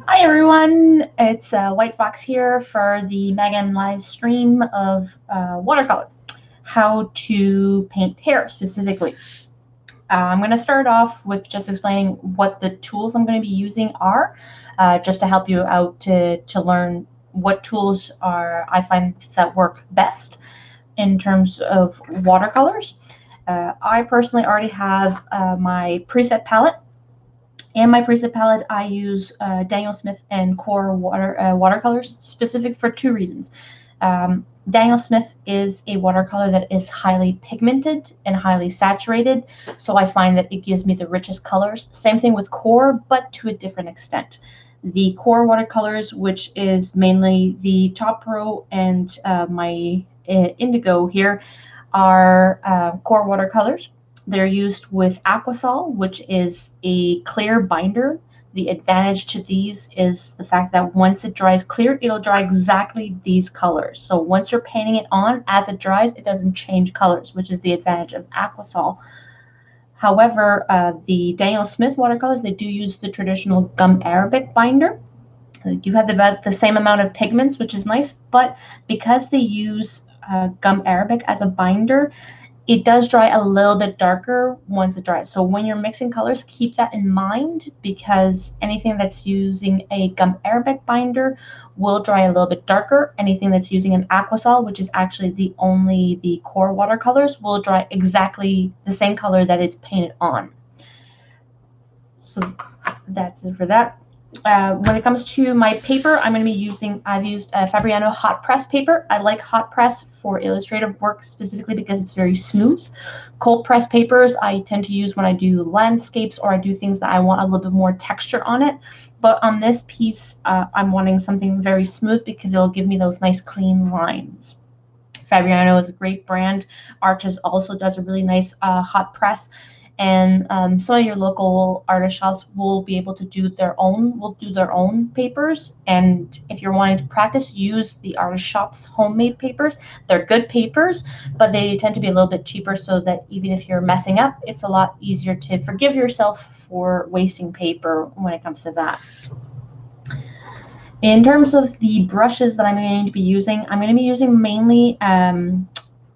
Hi everyone, it's WhiteFox here for the Megan live stream of watercolor, how to paint hair specifically. I'm going to start off with just explaining what the tools I'm going to be using are, just to help you out to learn what tools I find that work best in terms of watercolors. I personally already have my preset palette. And my preset palette, I use Daniel Smith and Core watercolors, specific for two reasons. Daniel Smith is a watercolor that is highly pigmented and highly saturated, so I find that it gives me the richest colors. Same thing with Core, but to a different extent. The Core watercolors, which is mainly the top row and my indigo here, are Core watercolors. They're used with Aquasol, which is a clear binder. The advantage to these is the fact that once it dries clear, it'll dry exactly these colors. So once you're painting it on, as it dries, it doesn't change colors, which is the advantage of Aquasol. However, the Daniel Smith watercolors, they do use the traditional gum arabic binder. They do have about the same amount of pigments, which is nice, but because they use gum arabic as a binder, it does dry a little bit darker once it dries. So when you're mixing colors, keep that in mind, because anything that's using a gum arabic binder will dry a little bit darker. Anything that's using an Aquasol, which is actually the Core watercolors, will dry exactly the same color that it's painted on. So that's it for that. When it comes to my paper, I've used Fabriano hot press paper. I like hot press for illustrative work specifically because it's very smooth. Cold press papers I tend to use when I do landscapes or I do things that I want a little bit more texture on it. But on this piece, I'm wanting something very smooth because it'll give me those nice clean lines. Fabriano is a great brand. Arches also does a really nice hot press. And some of your local artist shops will be able to do their own papers. And if you're wanting to practice, use the artist shop's homemade papers. They're good papers, but they tend to be a little bit cheaper, so that even if you're messing up, it's a lot easier to forgive yourself for wasting paper when it comes to that. In terms of the brushes that I'm going to be using, I'm going to be using mainly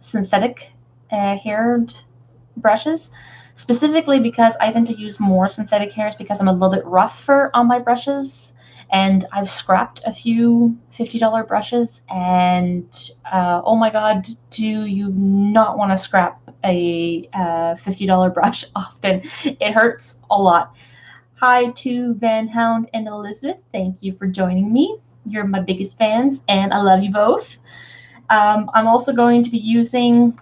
synthetic haired brushes, specifically because I tend to use more synthetic hairs because I'm a little bit rougher on my brushes, and I've scrapped a few $50 brushes, and oh my god, do you not want to scrap a $50 brush often. It hurts a lot. Hi to Van Hound and Elizabeth. Thank you for joining me. You're my biggest fans, and I love you both. I'm also going to be using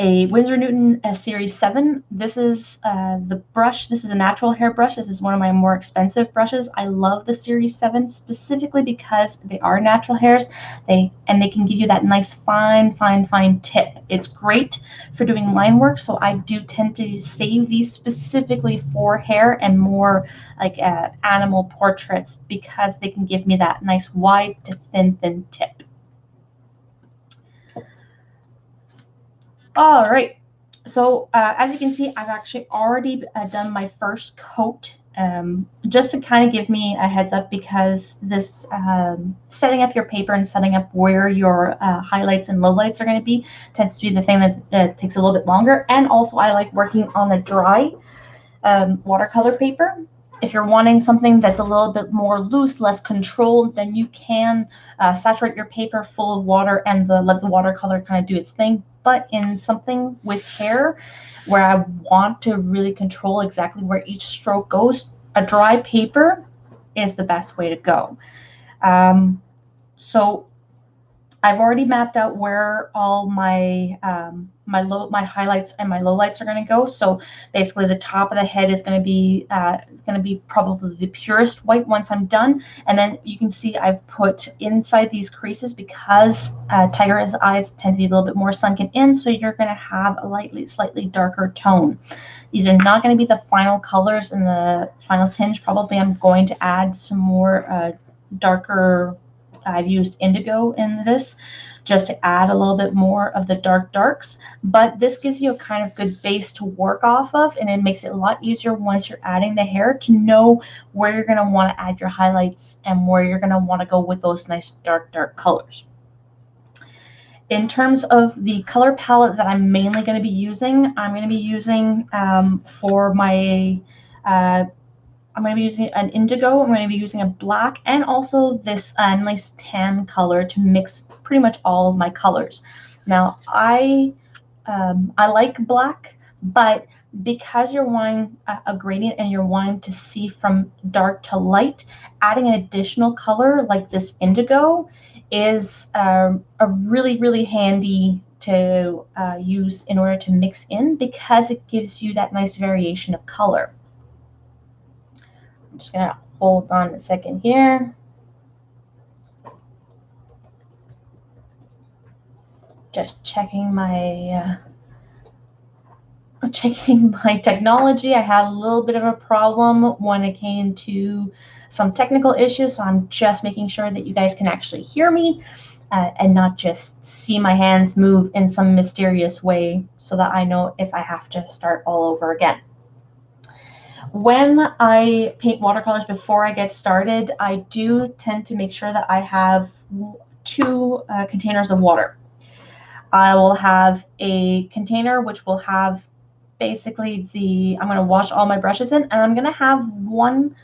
a Winsor Newton Series 7. This is the brush. This is a natural hair brush. This is one of my more expensive brushes. I love the Series 7 specifically because they are natural hairs. They can give you that nice fine tip. It's great for doing line work, so I do tend to save these specifically for hair and more like animal portraits, because they can give me that nice wide to thin tip. All right, so as you can see, I've actually already done my first coat, just to kind of give me a heads up, because this setting up your paper and setting up where your highlights and lowlights are going to be tends to be the thing that takes a little bit longer. And also I like working on a dry watercolor paper. If you're wanting something that's a little bit more loose, less controlled, then you can saturate your paper full of water and let the watercolor kind of do its thing. But in something with hair, where I want to really control exactly where each stroke goes, a dry paper is the best way to go. So I've already mapped out where all my my highlights and my lowlights are going to go. So basically, the top of the head is going to be probably the purest white once I'm done. And then you can see I've put inside these creases, because tiger's eyes tend to be a little bit more sunken in. So you're going to have a slightly darker tone. These are not going to be the final colors and the final tinge. Probably I'm going to add some more darker. I've used indigo in this, just to add a little bit more of the darks, but this gives you a kind of good base to work off of, and it makes it a lot easier once you're adding the hair to know where you're going to want to add your highlights and where you're going to want to go with those nice dark colors. In terms of the color palette that I'm mainly going to be using, I'm going to be using for my I'm going to be using an indigo, I'm going to be using a black, and also this nice tan color to mix pretty much all of my colors. Now, I like black, but because you're wanting a gradient and you're wanting to see from dark to light, adding an additional color like this indigo is a really handy to use in order to mix in, because it gives you that nice variation of color. I'm just going to hold on a second here. Just checking my technology. I had a little bit of a problem when it came to some technical issues, so I'm just making sure that you guys can actually hear me and not just see my hands move in some mysterious way, so that I know if I have to start all over again. When I paint watercolors, before I get started, I do tend to make sure that I have 2 containers of water. I will have a container which will have basically I'm going to wash all my brushes in, and I'm going to have one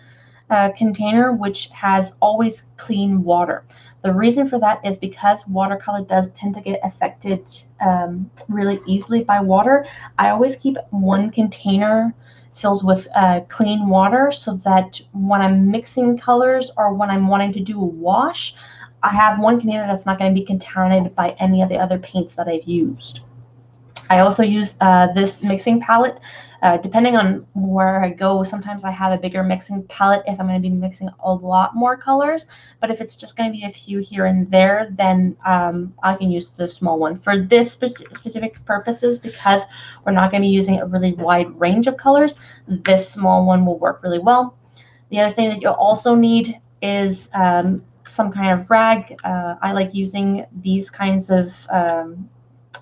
container which has always clean water. The reason for that is because watercolor does tend to get affected really easily by water. I always keep one container filled with clean water, so that when I'm mixing colors or when I'm wanting to do a wash, I have one container that's not going to be contaminated by any of the other paints that I've used. I also use this mixing palette. Depending on where I go, sometimes I have a bigger mixing palette if I'm going to be mixing a lot more colors. But if it's just going to be a few here and there, then I can use the small one. For this specific purposes, because we're not going to be using a really wide range of colors, this small one will work really well. The other thing that you'll also need is some kind of rag. I like using these kinds of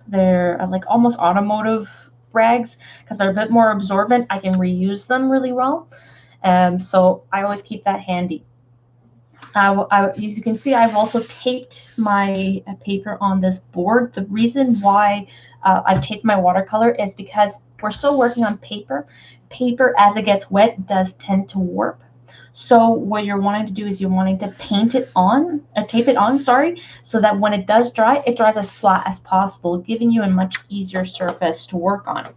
they're like almost automotive rags, because they're a bit more absorbent. I can reuse them really well, so I always keep that handy. As you can see, I've also taped my paper on this board. The reason why I've taped my watercolor is because we're still working on paper. Paper, as it gets wet, does tend to warp. So what you're wanting to do is you're wanting to tape it on, so that when it does dry, it dries as flat as possible, giving you a much easier surface to work on.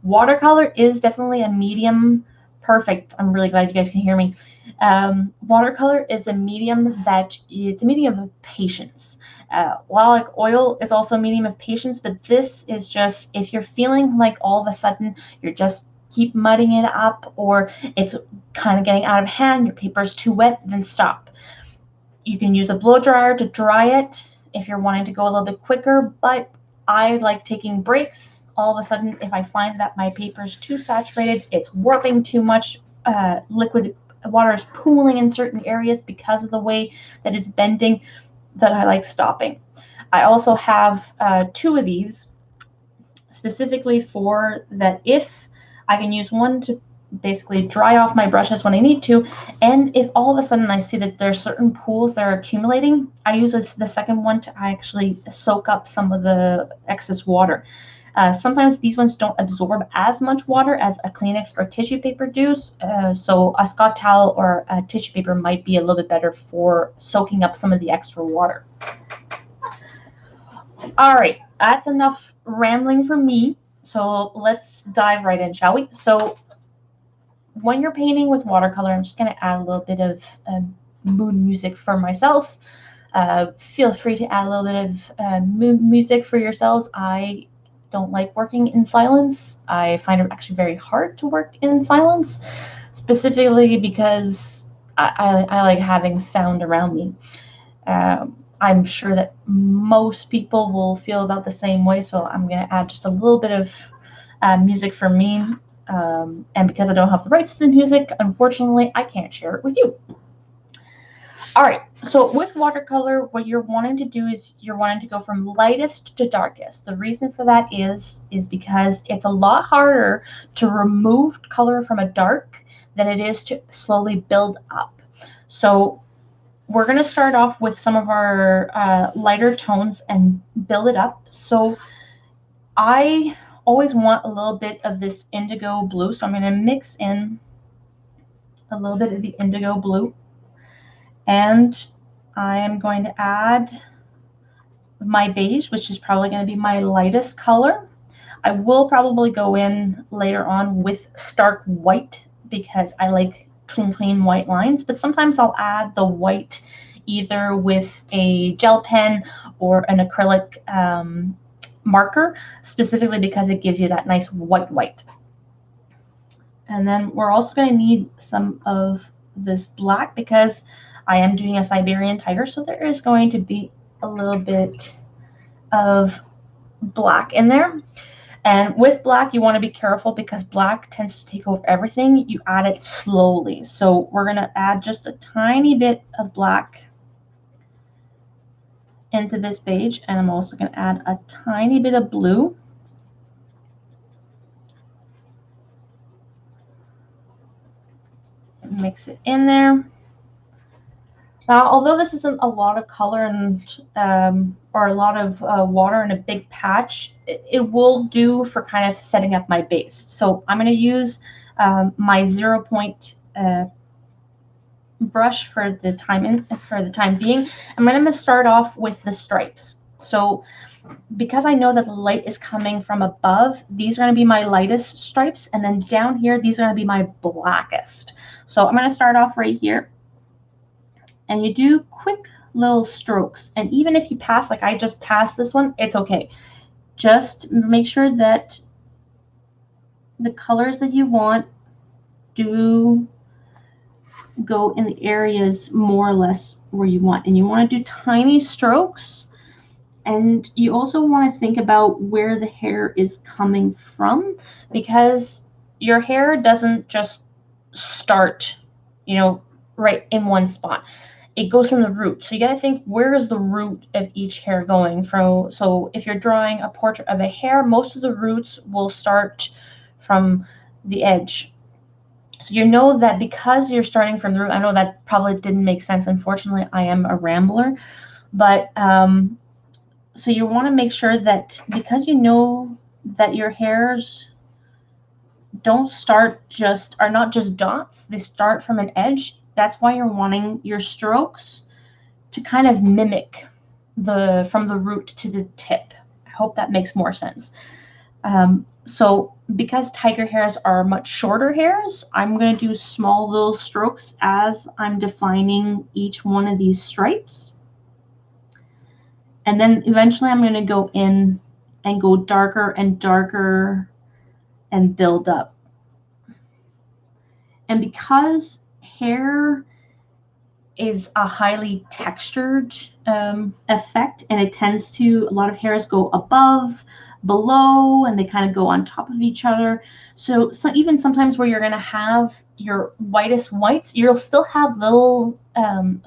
Watercolor is definitely a medium. Perfect. I'm really glad you guys can hear me. Watercolor is a medium it's a medium of patience. While like oil is also a medium of patience, but this is just, if you're feeling like all of a sudden you're just keep mudding it up, or it's kind of getting out of hand, your paper's too wet, then stop. You can use a blow dryer to dry it if you're wanting to go a little bit quicker, but I like taking breaks. All of a sudden, if I find that my paper is too saturated, it's warping too much, liquid water is pooling in certain areas because of the way that it's bending, that I like stopping. I also have 2 of these specifically for that. If I can use one to basically dry off my brushes when I need to, and if all of a sudden I see that there's certain pools that are accumulating, I use the second one to actually soak up some of the excess water. Sometimes these ones don't absorb as much water as a Kleenex or tissue paper does, so a Scott towel or a tissue paper might be a little bit better for soaking up some of the extra water. All right, that's enough rambling from me. So let's dive right in, shall we? So when you're painting with watercolor, I'm just going to add a little bit of mood music for myself. Feel free to add a little bit of mood music for yourselves. I don't like working in silence. I find it actually very hard to work in silence, specifically because I like having sound around me. I'm sure that most people will feel about the same way, so I'm going to add just a little bit of music for me. And because I don't have the rights to the music, unfortunately, I can't share it with you. All right, so with watercolor, what you're wanting to do is you're wanting to go from lightest to darkest. The reason for that is because it's a lot harder to remove color from a dark than it is to slowly build up. So we're going to start off with some of our lighter tones and build it up. So I always want a little bit of this indigo blue, so I'm going to mix in a little bit of the indigo blue, and I am going to add my beige, which is probably going to be my lightest color. I will probably go in later on with stark white because I like clean white lines, but sometimes I'll add the white either with a gel pen or an acrylic marker, specifically because it gives you that nice white. And then we're also going to need some of this black because I am doing a Siberian tiger, so there is going to be a little bit of black in there. And with black, you want to be careful because black tends to take over everything. You add it slowly. So we're going to add just a tiny bit of black into this beige, and I'm also going to add a tiny bit of blue. Mix it in there. Now, although this isn't a lot of color and or a lot of water in a big patch, it will do for kind of setting up my base. So I'm going to use my 0 point brush for the time being. I'm going to start off with the stripes. So because I know that the light is coming from above, these are going to be my lightest stripes, and then down here, these are going to be my blackest. So I'm going to start off right here. And you do quick little strokes. And even if you pass, like I just passed this one, it's okay. Just make sure that the colors that you want do go in the areas more or less where you want. And you want to do tiny strokes. And you also want to think about where the hair is coming from, because your hair doesn't just start, right in one spot. It goes from the root. So you got to think, where is the root of each hair going from? So if you're drawing a portrait of a hair, most of the roots will start from the edge. So you know that because you're starting from the root, I know that probably didn't make sense. Unfortunately, I am a rambler. But so you want to make sure that because you know that your hairs are not just dots, they start from an edge. That's why you're wanting your strokes to kind of mimic from the root to the tip. I hope that makes more sense. So because tiger hairs are much shorter hairs, I'm going to do small little strokes as I'm defining each one of these stripes. And then eventually I'm going to go in and go darker and darker and build up. And because hair is a highly textured effect, and a lot of hairs go above, below, and they kind of go on top of each other. So even sometimes where you're going to have your whitest whites, you'll still have little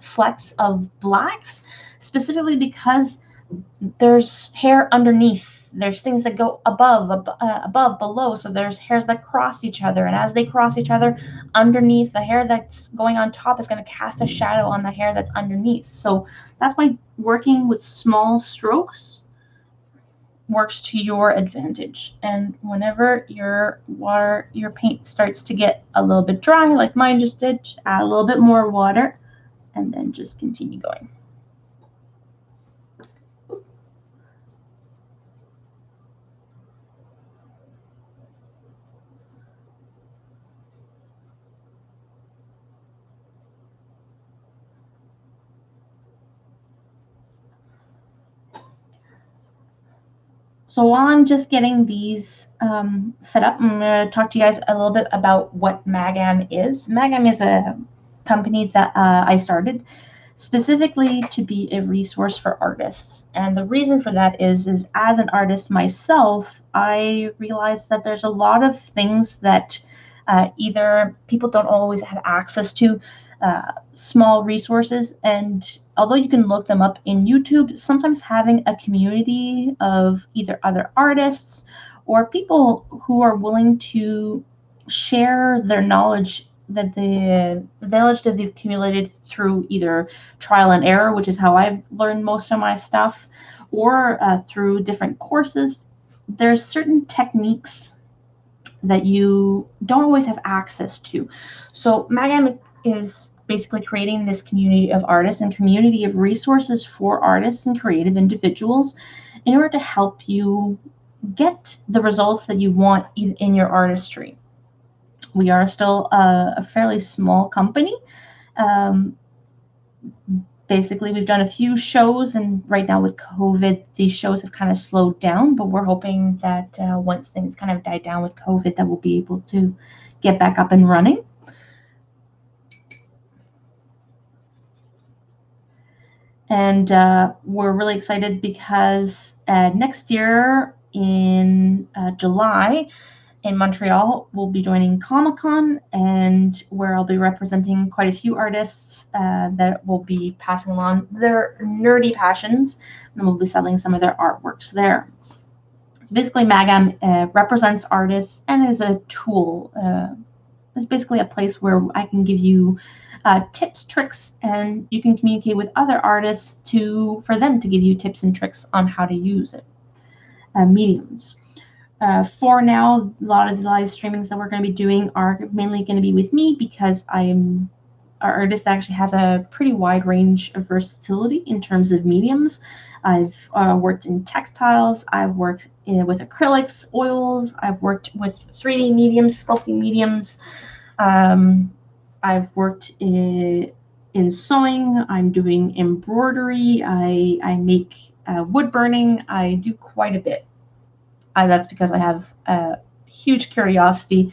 flecks of blacks, specifically because there's hair underneath. There's things that go above, below. So there's hairs that cross each other. And as they cross each other, underneath, the hair that's going on top is going to cast a shadow on the hair that's underneath. So that's why working with small strokes works to your advantage. And whenever your paint starts to get a little bit dry, like mine just did, just add a little bit more water and then just continue going. So while I'm just getting these set up, I'm going to talk to you guys a little bit about what Magam is. Magam is a company that I started specifically to be a resource for artists. And the reason for that is as an artist myself, I realized that there's a lot of things that either people don't always have access to. small resources. And although you can look them up in YouTube, sometimes having a community of either other artists or people who are willing to share their knowledge, that the knowledge that they've accumulated through either trial and error, which is how I've learned most of my stuff, or through different courses. There's certain techniques that you don't always have access to. So Magam is basically creating this community of artists and community of resources for artists and creative individuals in order to help you get the results that you want in your artistry. We are still a fairly small company. Um, Basically, we've done a few shows, and right now with COVID, these shows have kind of slowed down, but we're hoping that once things kind of die down with COVID, that we'll be able to get back up and running. And we're really excited because next year in July, in Montreal, we'll be joining Comic-Con, and where I'll be representing quite a few artists that will be passing along their nerdy passions, and we'll be selling some of their artworks there. So basically, Magam represents artists and is a tool. It's basically a place where I can give you tips, tricks, and you can communicate with other artists for them to give you tips and tricks on how to use it. Mediums. For now, a lot of the live streamings that we're going to be doing are mainly going to be with me, because our artist actually has a pretty wide range of versatility in terms of mediums. I've worked in textiles, I've worked with acrylics, oils, I've worked with 3D mediums, sculpting mediums. I've worked in sewing, I'm doing embroidery, I make wood burning, I do quite a bit. That's because I have a huge curiosity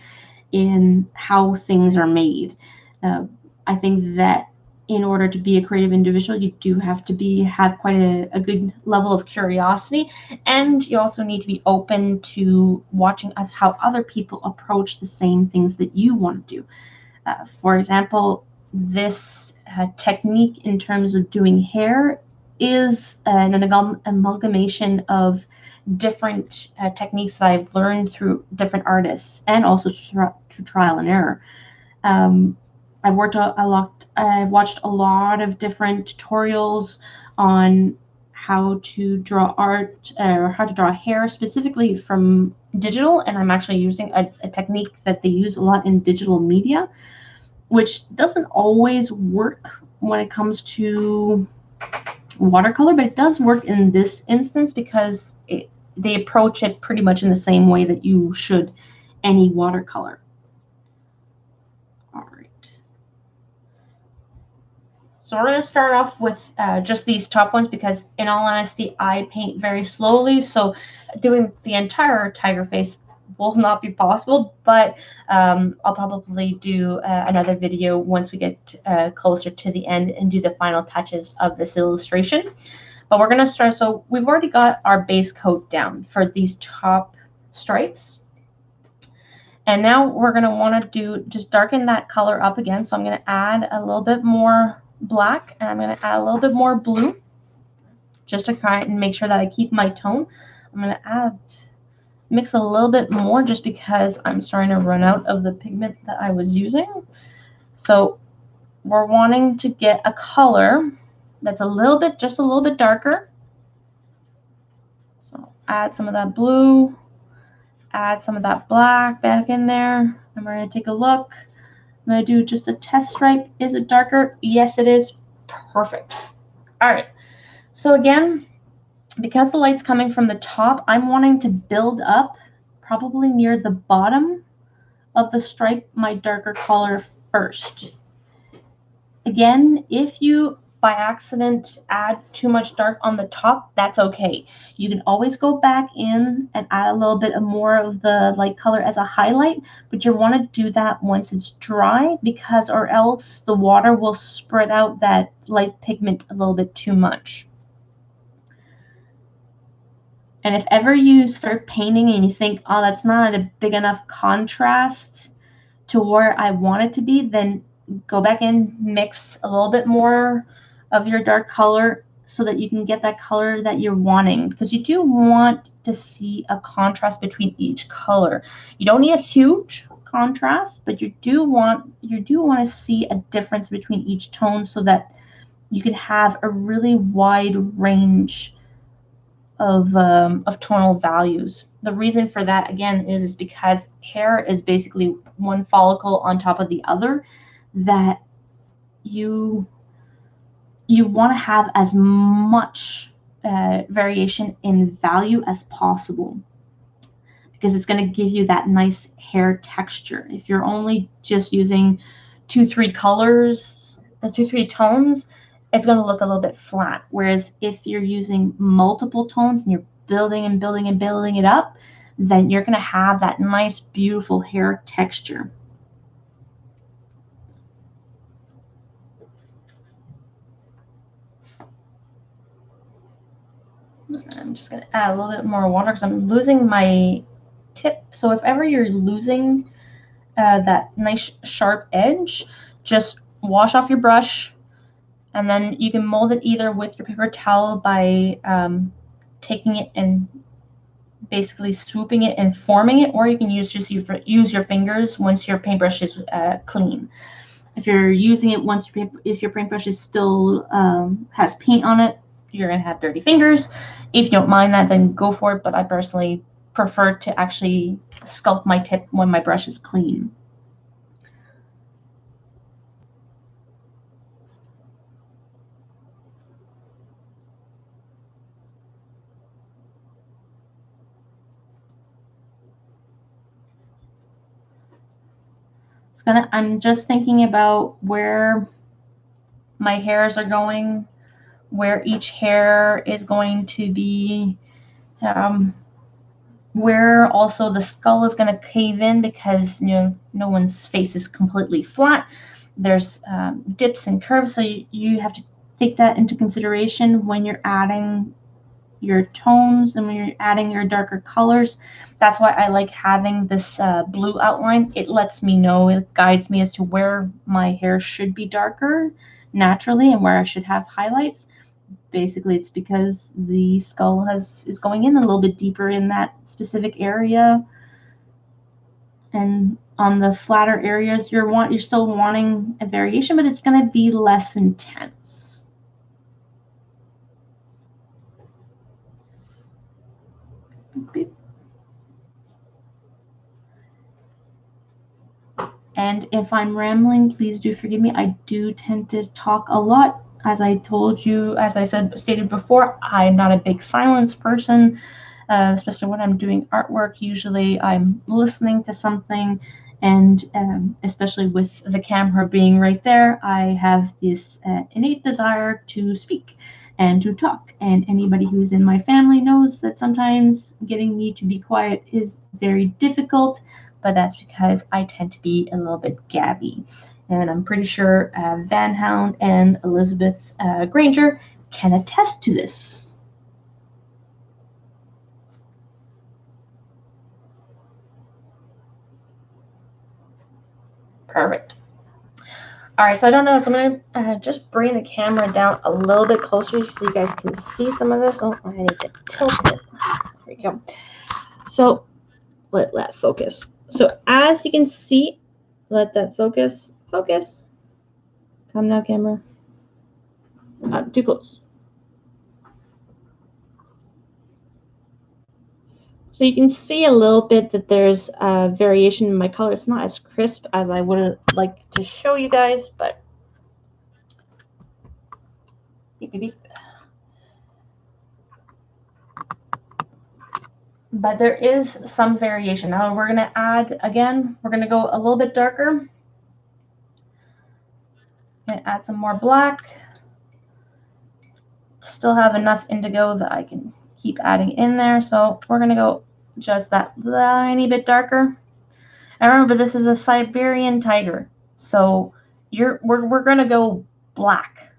in how things are made. I think that in order to be a creative individual, you do have to have quite a good level of curiosity, and you also need to be open to watching how other people approach the same things that you want to do. For example, this technique in terms of doing hair is an amalgamation of different techniques that I've learned through different artists, and also through trial and error. I've worked a lot. I've watched a lot of different tutorials on how to draw art, or how to draw hair specifically from digital, and I'm actually using a technique that they use a lot in digital media, which doesn't always work when it comes to watercolor, but it does work in this instance because they approach it pretty much in the same way that you should any watercolor. All right. So we're going to start off with just these top ones, because in all honesty, I paint very slowly. So doing the entire tiger face will not be possible, but I'll probably do another video once we get closer to the end and do the final touches of this illustration. But we're going to start. So we've already got our base coat down for these top stripes. And now we're going to want to just darken that color up again. So I'm going to add a little bit more black, and I'm going to add a little bit more blue, just to try and make sure that I keep my tone. I'm going to mix a little bit more, just because I'm starting to run out of the pigment that I was using. So we're wanting to get a color that's just a little bit darker. So add some of that blue, add some of that black back in there, and we're going to take a look. I'm going to do just a test stripe. Is it darker? Yes, it is. Perfect. All right. So again, because the light's coming from the top, I'm wanting to build up probably near the bottom of the stripe my darker color first. Again, if you by accident add too much dark on the top, that's okay. You can always go back in and add a little bit more of the light color as a highlight, but you want to do that once it's dry, because or else the water will spread out that light pigment a little bit too much. And if ever you start painting and you think, oh, that's not a big enough contrast to where I want it to be, then go back in, mix a little bit more of your dark color so that you can get that color that you're wanting, because you do want to see a contrast between each color. You don't need a huge contrast, but you do want to see a difference between each tone so that you could have a really wide range of tonal values. The reason for that, again, is because hair is basically one follicle on top of the other, that you want to have as much variation in value as possible, because it's going to give you that nice hair texture. If you're only just using 2-3 colors, 2-3 tones, it's going to look a little bit flat. Whereas if you're using multiple tones and you're building and building and building it up, then you're going to have that nice, beautiful hair texture. I'm just going to add a little bit more water because I'm losing my tip. So if ever you're losing that nice sharp edge, just wash off your brush, and then you can mold it either with your paper towel by taking it and basically swooping it and forming it, or you can use your fingers once your paintbrush is clean. If you're using it if your paintbrush is still has paint on it, you're gonna have dirty fingers. If you don't mind that, then go for it. But I personally prefer to actually sculpt my tip when my brush is clean. I'm just thinking about where my hairs are going, where each hair is going to be, where also the skull is going to cave in, because no one's face is completely flat. There's dips and curves, so you have to take that into consideration when you're adding your tones and when you're adding your darker colors. That's why I like having this blue outline. It lets me know, it guides me as to where my hair should be darker naturally and where I should have highlights. Basically, it's because the skull is going in a little bit deeper in that specific area, and on the flatter areas you're still wanting a variation, but it's going to be less intense. And if I'm rambling, please do forgive me. I do tend to talk a lot. As I stated before, I'm not a big silence person, especially when I'm doing artwork. Usually I'm listening to something, and especially with the camera being right there, I have this innate desire to speak and to talk. And anybody who's in my family knows that sometimes getting me to be quiet is very difficult, but that's because I tend to be a little bit gabby. And I'm pretty sure Van Hound and Elizabeth Granger can attest to this. Perfect. All right, so I don't know, so I'm going to just bring the camera down a little bit closer so you guys can see some of this. Oh, I need to tilt it. There we go. So let that focus. So as you can see, let that focus. Come now, camera. Not too close. So you can see a little bit that there's a variation in my color. It's not as crisp as I would like to show you guys, but beep, beep, beep. But there is some variation. Now we're going to add, again, we're going to go a little bit darker and add some more black. Still have enough indigo that I can keep adding in there. So we're going to go just that tiny bit darker. And remember, this is a Siberian tiger. So we're going to go black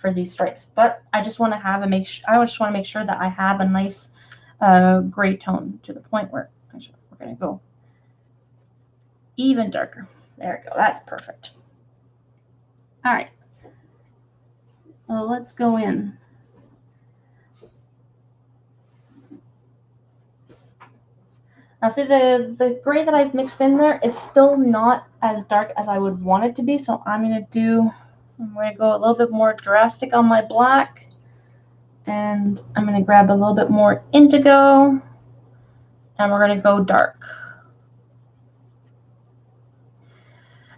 for these stripes. But I just want to have I just want to make sure that I have a nice gray tone to the point where we're going to go even darker. There we go. That's perfect. All right, so let's go in. Now see, the gray that I've mixed in there is still not as dark as I would want it to be, so I'm going to go a little bit more drastic on my black, and I'm going to grab a little bit more indigo, and we're going to go dark.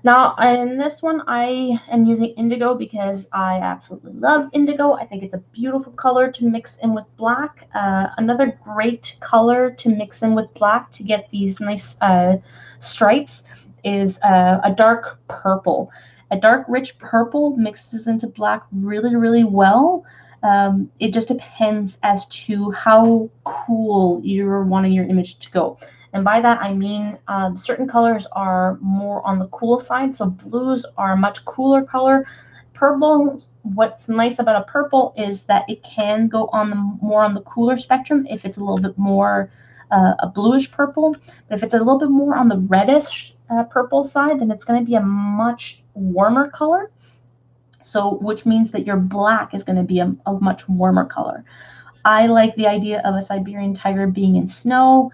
Now, in this one, I am using indigo because I absolutely love indigo. I think it's a beautiful color to mix in with black. Another great color to mix in with black to get these nice stripes is a dark purple. A dark, rich purple mixes into black really, really well. It just depends as to how cool you're wanting your image to go. And by that, I mean certain colors are more on the cool side. So blues are a much cooler color. Purple, what's nice about a purple is that it can go on the more on the cooler spectrum if it's a little bit more a bluish purple. But if it's a little bit more on the reddish purple side, then it's going to be a much warmer color. So which means that your black is going to be a much warmer color. I like the idea of a Siberian tiger being in snow.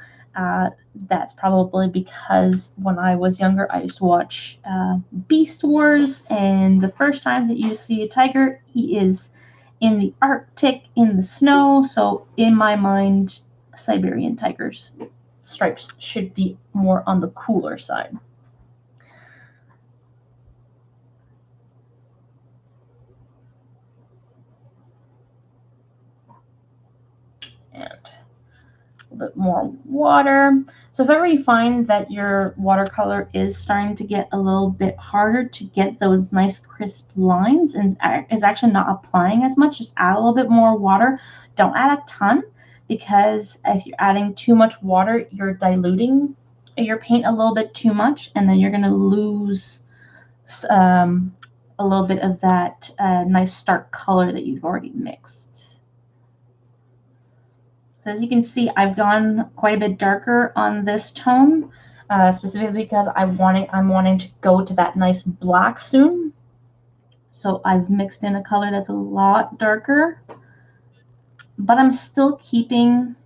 That's probably because when I was younger, I used to watch Beast Wars, and the first time that you see a tiger, he is in the Arctic, in the snow. So in my mind, Siberian tigers' stripes should be more on the cooler side. And a bit more water. So if ever you find that your watercolor is starting to get a little bit harder to get those nice crisp lines and is actually not applying as much, just add a little bit more water. Don't add a ton, because if you're adding too much water, you're diluting your paint a little bit too much, and then you're going to lose a little bit of that nice stark color that you've already mixed. So as you can see, I've gone quite a bit darker on this tone, specifically because I'm wanting to go to that nice black soon. So I've mixed in a color that's a lot darker, but I'm still keeping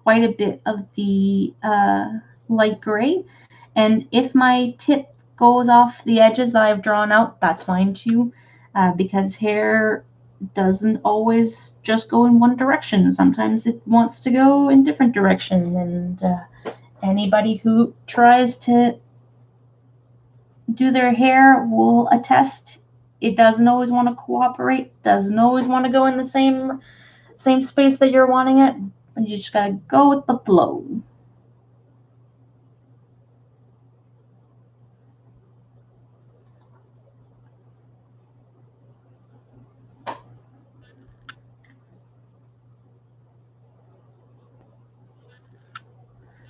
quite a bit of the light gray. And if my tip goes off the edges that I've drawn out, that's fine too, because hair doesn't always just go in one direction. Sometimes it wants to go in different direction, and anybody who tries to do their hair will attest it doesn't always want to cooperate, doesn't always want to go in the same space that you're wanting it, and you just gotta go with the flow.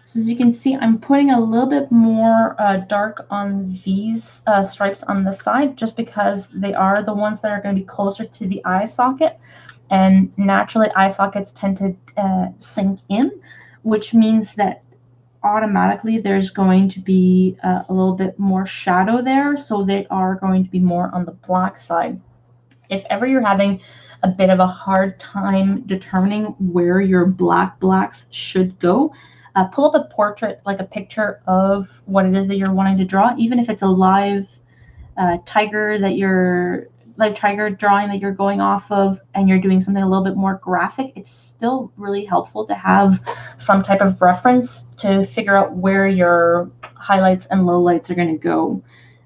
So as you can see, I'm putting a little bit more dark on these stripes on the side, just because they are the ones that are going to be closer to the eye socket. And naturally, eye sockets tend to sink in, which means that automatically there's going to be a little bit more shadow there. So they are going to be more on the black side. If ever you're having a bit of a hard time determining where your blacks should go, pull up a portrait, like a picture of what it is that you're wanting to draw, even if it's a live tiger drawing that you're going off of, and you're doing something a little bit more graphic. It's still really helpful to have some type of reference to figure out where your highlights and lowlights are going to go.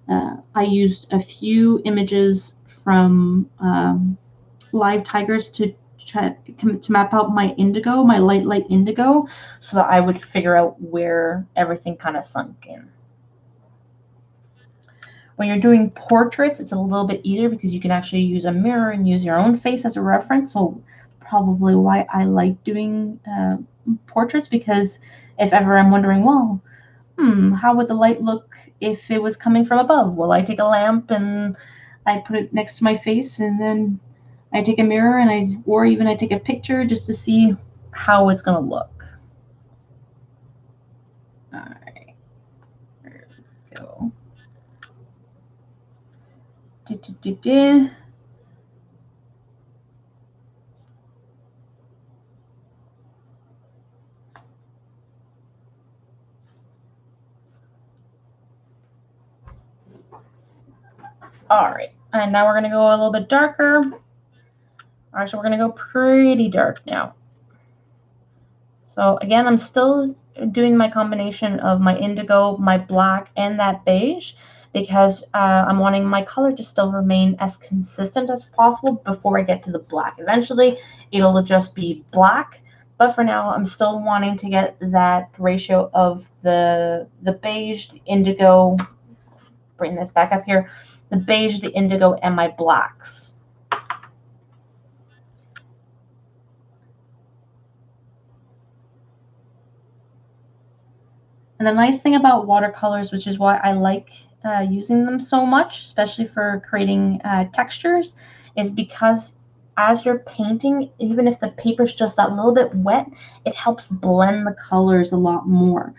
I used a few images from live tigers to map out my indigo, my light indigo, so that I would figure out where everything kind of sunk in. When you're doing portraits, it's a little bit easier because you can actually use a mirror and use your own face as a reference. So probably why I like doing portraits, because if ever I'm wondering, well, how would the light look if it was coming from above? Well, I take a lamp and I put it next to my face, and then I take a mirror and I take a picture just to see how it's going to look. All right, there we go. All right, and now we're going to go a little bit darker. Actually, we're going to go pretty dark now. So again, I'm still doing my combination of my indigo, my black, and that beige because I'm wanting my color to still remain as consistent as possible before I get to the black. Eventually, it'll just be black, but for now, I'm still wanting to get that ratio of the beige, the indigo, bring this back up here, the beige, the indigo, and my blacks. And the nice thing about watercolors, which is why I like using them so much, especially for creating textures, is because as you're painting, even if the paper's just that little bit wet, it helps blend the colors a lot more.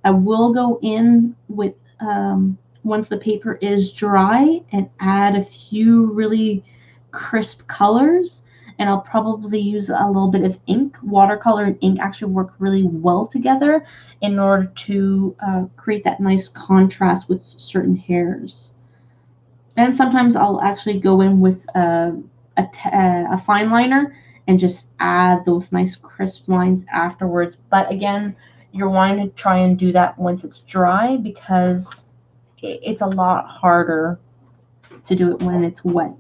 I will go in with, once the paper is dry, and add a few really crisp colors. And I'll probably use a little bit of ink. Watercolor and ink actually work really well together in order to create that nice contrast with certain hairs. And sometimes I'll actually go in with a fine liner and just add those nice crisp lines afterwards. But again, you're wanting to try and do that once it's dry because it's a lot harder to do it when it's wet.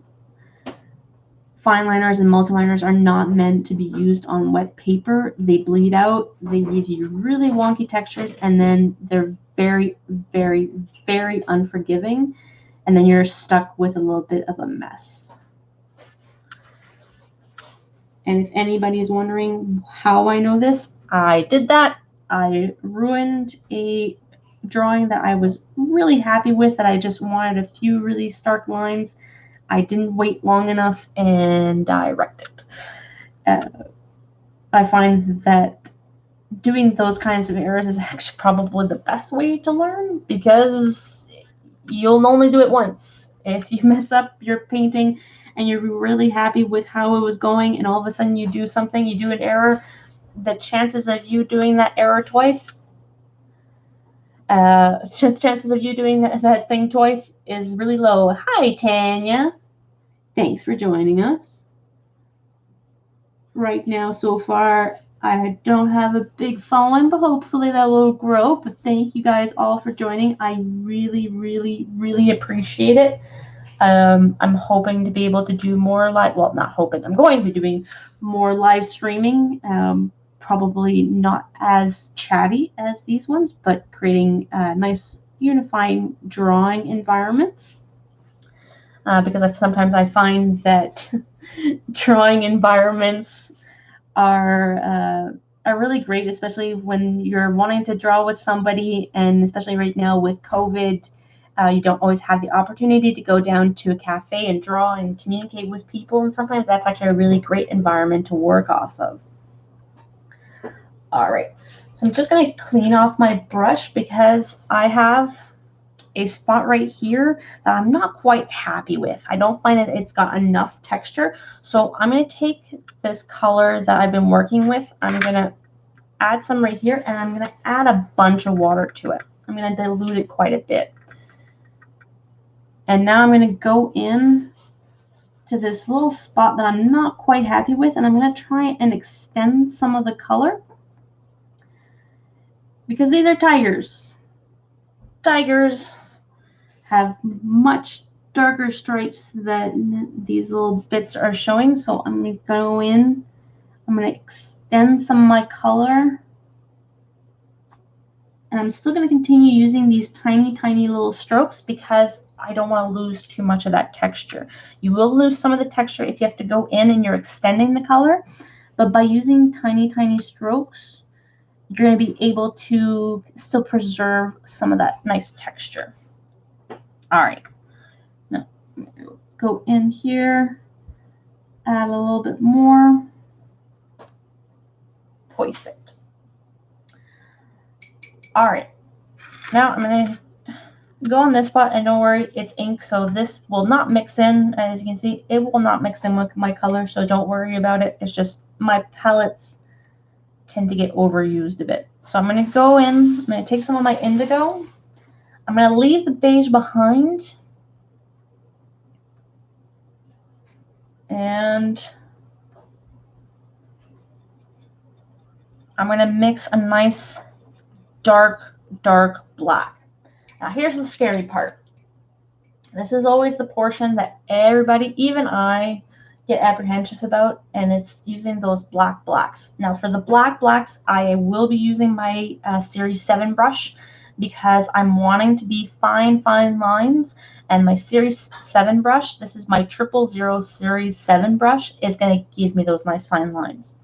Fine liners and multiliners are not meant to be used on wet paper. They bleed out, they give you really wonky textures, and then they're very, very, very unforgiving, and then you're stuck with a little bit of a mess. And if anybody is wondering how I know this, I did that. I ruined a drawing that I was really happy with, that I just wanted a few really stark lines. I didn't wait long enough, and I wrecked it. I find that doing those kinds of errors is actually probably the best way to learn, because you'll only do it once. If you mess up your painting and you're really happy with how it was going, and all of a sudden you do something, you do an error, the chances of you doing that error twice, chances of you doing that thing twice is really low. Hi, Tanya. Thanks for joining us. Right now, so far, I don't have a big following, but hopefully that will grow. But thank you guys all for joining. I really, really, really appreciate it. I'm hoping to be able to do more live, well, not hoping, I'm going to be doing more live streaming. Probably not as chatty as these ones, but creating nice unifying drawing environments. Because sometimes I find that drawing environments are really great, especially when you're wanting to draw with somebody, and especially right now with COVID, you don't always have the opportunity to go down to a cafe and draw and communicate with people, and sometimes that's actually a really great environment to work off of. All right, so I'm just going to clean off my brush because I have a spot right here that I'm not quite happy with. I don't find that it's got enough texture. So I'm going to take this color that I've been working with. I'm going to add some right here, and I'm going to add a bunch of water to it. I'm going to dilute it quite a bit. And now I'm going to go in to this little spot that I'm not quite happy with, and I'm going to try and extend some of the color, because these are tigers. Tigers have much darker stripes that these little bits are showing. So I'm going to go in, I'm going to extend some of my color, and I'm still going to continue using these tiny, tiny little strokes because I don't want to lose too much of that texture. You will lose some of the texture if you have to go in and you're extending the color, but by using tiny, tiny strokes, you're going to be able to still preserve some of that nice texture. All right. Now, go in here, add a little bit more. Perfect. All right. Now I'm going to go on this spot, and don't worry, it's ink, so this will not mix in. As you can see, it will not mix in with my color, so don't worry about it. It's just my palettes tend to get overused a bit. So I'm going to go in, I'm going to take some of my indigo. I'm going to leave the beige behind. And I'm going to mix a nice dark black. Now here's the scary part. This is always the portion that everybody, even I, get apprehensive about, and it's using those black blacks. Now for the black blacks, I will be using my Series 7 brush because I'm wanting to be fine lines, and my Series 7 brush, this is my 000 Series 7 brush, is going to give me those nice fine lines.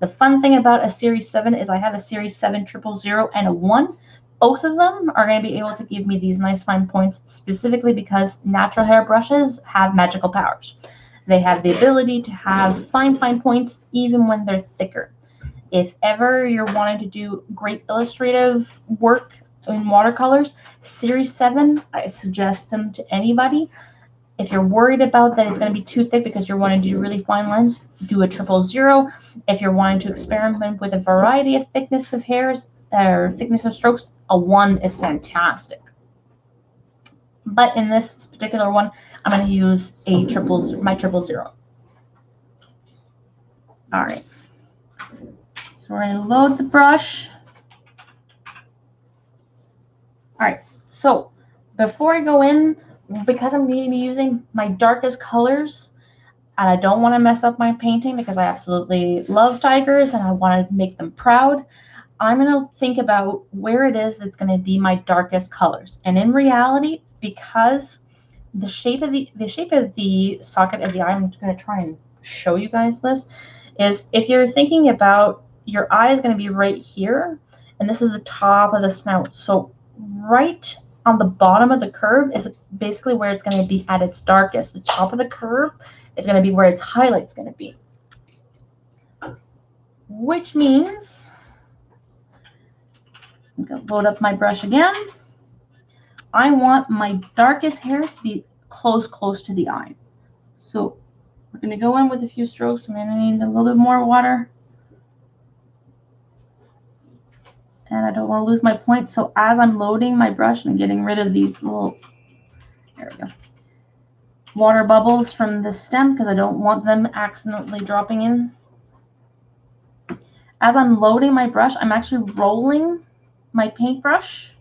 The fun thing about a Series 7 is I have a Series 7 000 and a 1. Both of them are going to be able to give me these nice fine points, specifically because natural hair brushes have magical powers. They have the ability to have fine points even when they're thicker. If ever you're wanting to do great illustrative work in watercolors, Series 7, I suggest them to anybody. If you're worried about that it's going to be too thick because you're wanting to do really fine lines, do a 000. If you're wanting to experiment with a variety of thickness of hairs or thickness of strokes, a 1 is fantastic. But in this particular one, I'm going to use my 000. All right. So we're going to load the brush. All right. So before I go in, because I'm going to be using my darkest colors, and I don't want to mess up my painting because I absolutely love tigers and I want to make them proud, I'm going to think about where it is that's going to be my darkest colors. And in reality, because the shape of the socket of the eye, I'm going to try and show you guys this, is if you're thinking about your eye is going to be right here, and this is the top of the snout. So right on the bottom of the curve is basically where it's going to be at its darkest. The top of the curve is going to be where its highlight's going to be. Which means, I'm going to load up my brush again. I want my darkest hairs to be close to the eye. So we're going to go in with a few strokes. I'm going to need a little bit more water. And I don't want to lose my point. So as I'm loading my brush and getting rid of these little, there we go, water bubbles from the stem because I don't want them accidentally dropping in. As I'm loading my brush, I'm actually rolling my paintbrush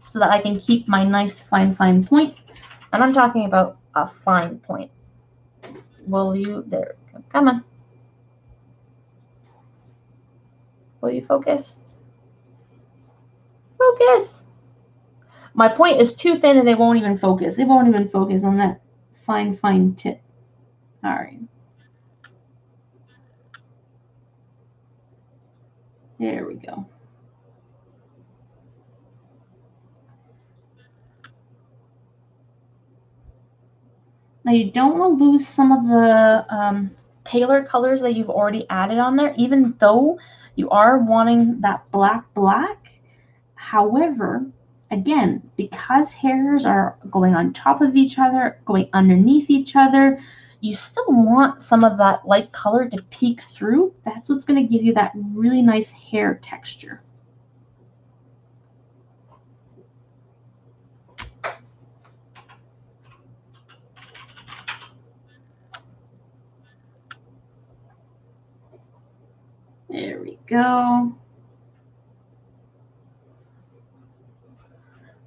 so that I can keep my nice fine point. And I'm talking about a fine point. Will you, there, come on. Will you focus? Focus. My point is too thin and they won't even focus. They won't even focus on that fine tip. All right. There we go. Now you don't want to lose some of the paler colors that you've already added on there, even though you are wanting that black. However, again, because hairs are going on top of each other, going underneath each other, you still want some of that light color to peek through. That's what's going to give you that really nice hair texture. There we go.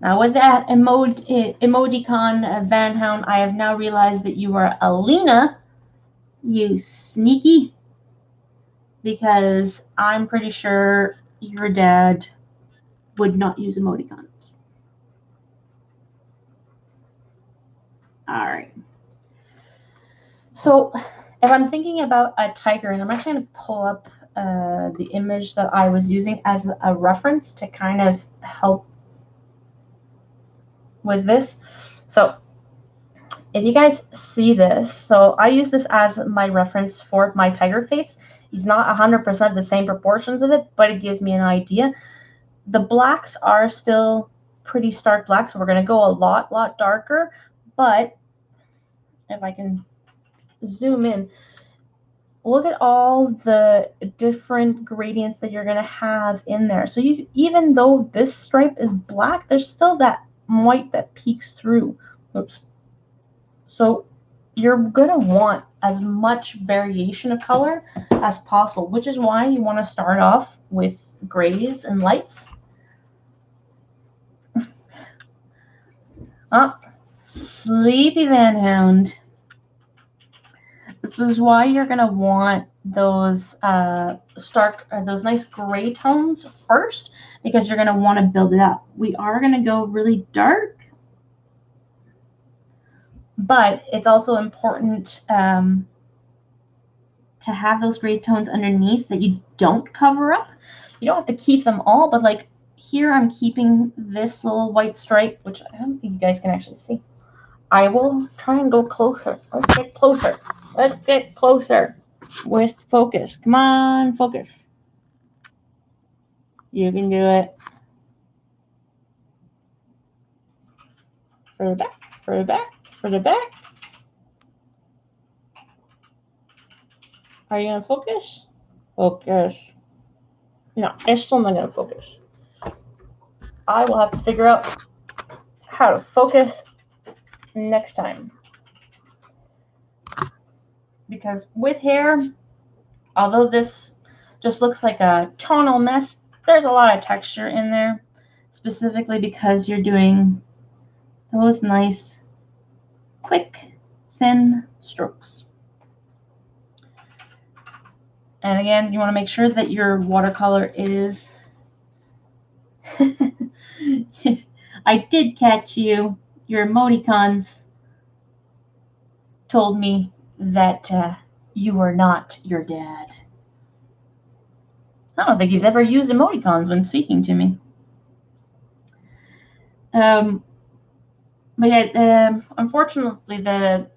Now with that emoticon Van Hound, I have now realized that you are Alina, you sneaky, because I'm pretty sure your dad would not use emoticons. All right. So if I'm thinking about a tiger, and I'm actually going to pull up the image that I was using as a reference to kind of help with this. So if you guys see this, so I use this as my reference for my tiger face. He's not 100% the same proportions of it, but it gives me an idea. The blacks are still pretty stark black, so we're going to go a lot darker. But if I can zoom in, look at all the different gradients that you're going to have in there. So you, even though this stripe is black, there's still that white that peeks through. Oops. So you're going to want as much variation of color as possible, which is why you want to start off with grays and lights. Oh, sleepy Van Hound. This is why you're going to want those those nice gray tones first, because you're going to want to build it up. We are going to go really dark, but it's also important to have those gray tones underneath that you don't cover up. You don't have to keep them all, but like here I'm keeping this little white stripe, which I don't think you guys can actually see. I will try and go closer. Let's get closer. Let's get closer with focus. Come on, focus. You can do it. Further back, further back, further back. Are you going to focus? Focus. No, it's still not going to focus. I will have to figure out how to focus next time. Because with hair, although this just looks like a tonal mess, there's a lot of texture in there, specifically because you're doing those nice, quick, thin strokes. And again, you want to make sure that your watercolor is... I did catch you. Your emoticons told me that you were not your dad. I don't think he's ever used emoticons when speaking to me. But yeah, unfortunately, the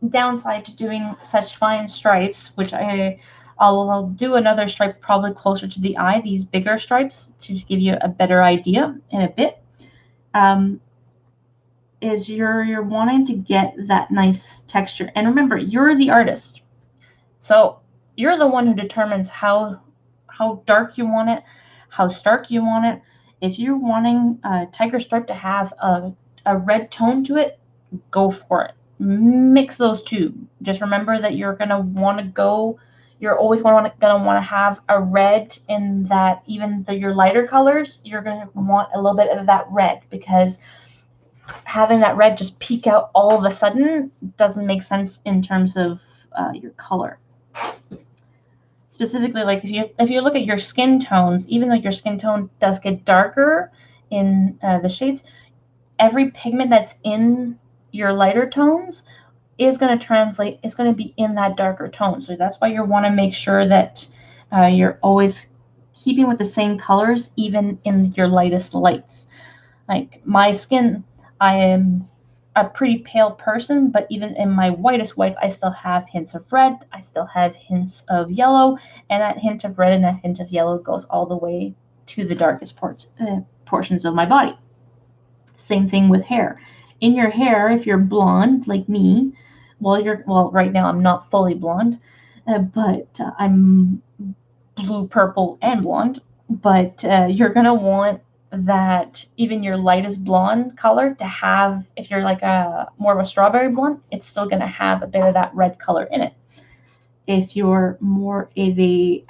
downside to doing such fine stripes, which I'll do another stripe probably closer to the eye, these bigger stripes, to just give you a better idea in a bit, is you're wanting to get that nice texture. And remember, you're the artist. So you're the one who determines how dark you want it, how stark you want it. If you're wanting a tiger stripe to have a red tone to it, go for it. Mix those two. Just remember that you're going to want to go, you're always going to want to have a red in that, even though your lighter colors, you're going to want a little bit of that red, because having that red just peek out all of a sudden doesn't make sense in terms of your color. Specifically, like if you look at your skin tones, even though your skin tone does get darker in the shades, every pigment that's in your lighter tones is going to translate, it's going to be in that darker tone. So that's why you want to make sure that you're always keeping with the same colors, even in your lightest lights. Like my skin, I am a pretty pale person, but even in my whitest whites, I still have hints of red, I still have hints of yellow, and that hint of red and that hint of yellow goes all the way to the darkest portions of my body. Same thing with hair. In your hair, if you're blonde like me, well, right now I'm not fully blonde, but I'm blue, purple, and blonde. But you're gonna want that even your lightest blonde color to have, if you're like a more of a strawberry blonde, it's still gonna have a bit of that red color in it. If you're more of a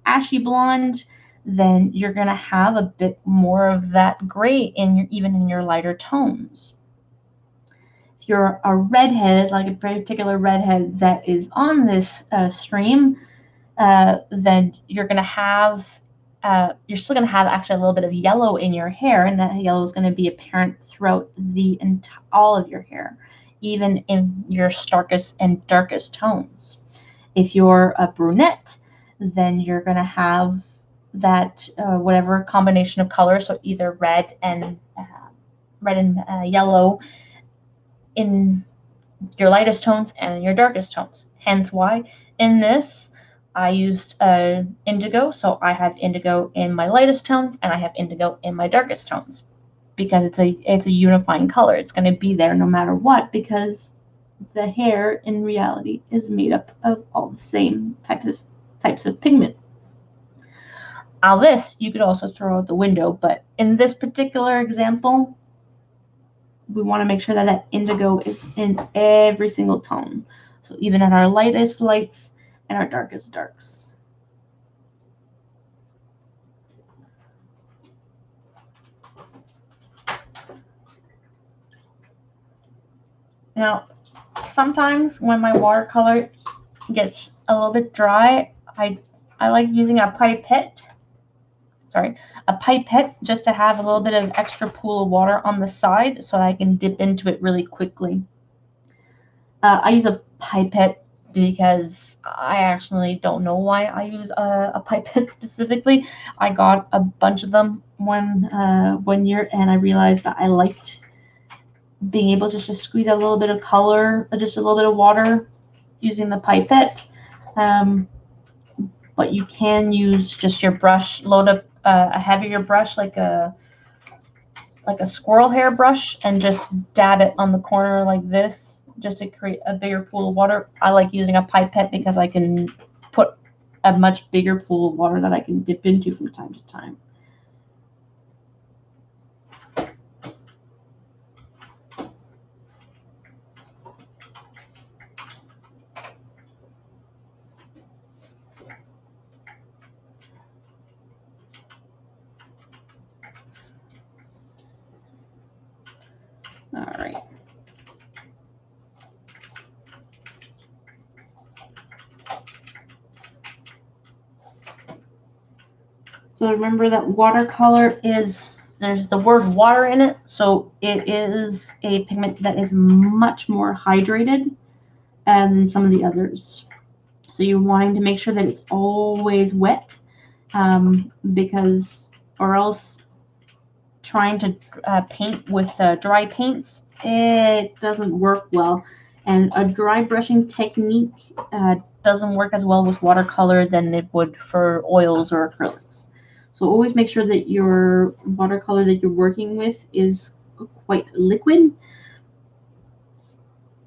ashy blonde, then you're gonna have a bit more of that gray even in your lighter tones. If you're a redhead, like a particular redhead that is on this stream, then you're gonna have you're still going to have actually a little bit of yellow in your hair, and that yellow is going to be apparent throughout all of your hair, even in your starkest and darkest tones. If you're a brunette, then you're going to have that whatever combination of colors, so either red and yellow in your lightest tones and in your darkest tones. Hence why in this I used indigo, so I have indigo in my lightest tones and I have indigo in my darkest tones, because it's a unifying color. It's going to be there no matter what, because the hair in reality is made up of all the same types of pigment. Now this you could also throw out the window, but in this particular example, we want to make sure that that indigo is in every single tone. So even at our lightest lights and our darkest darks. Now, sometimes when my watercolor gets a little bit dry, I like using a pipette just to have a little bit of extra pool of water on the side so I can dip into it really quickly. I use a pipette because I actually don't know why I use a pipette specifically. I got a bunch of them one year, and I realized that I liked being able just to squeeze out a little bit of color, just a little bit of water using the pipette. But you can use just your brush, load up a heavier brush like a squirrel hair brush, and just dab it on the corner like this, just to create a bigger pool of water. I like using a pipette because I can put a much bigger pool of water that I can dip into from time to time. All right. So remember that watercolor there's the word water in it, so it is a pigment that is much more hydrated than some of the others. So you're wanting to make sure that it's always wet, because or else trying to paint with dry paints, it doesn't work well. And a dry brushing technique doesn't work as well with watercolor than it would for oils or acrylics. So always make sure that your watercolor that you're working with is quite liquid.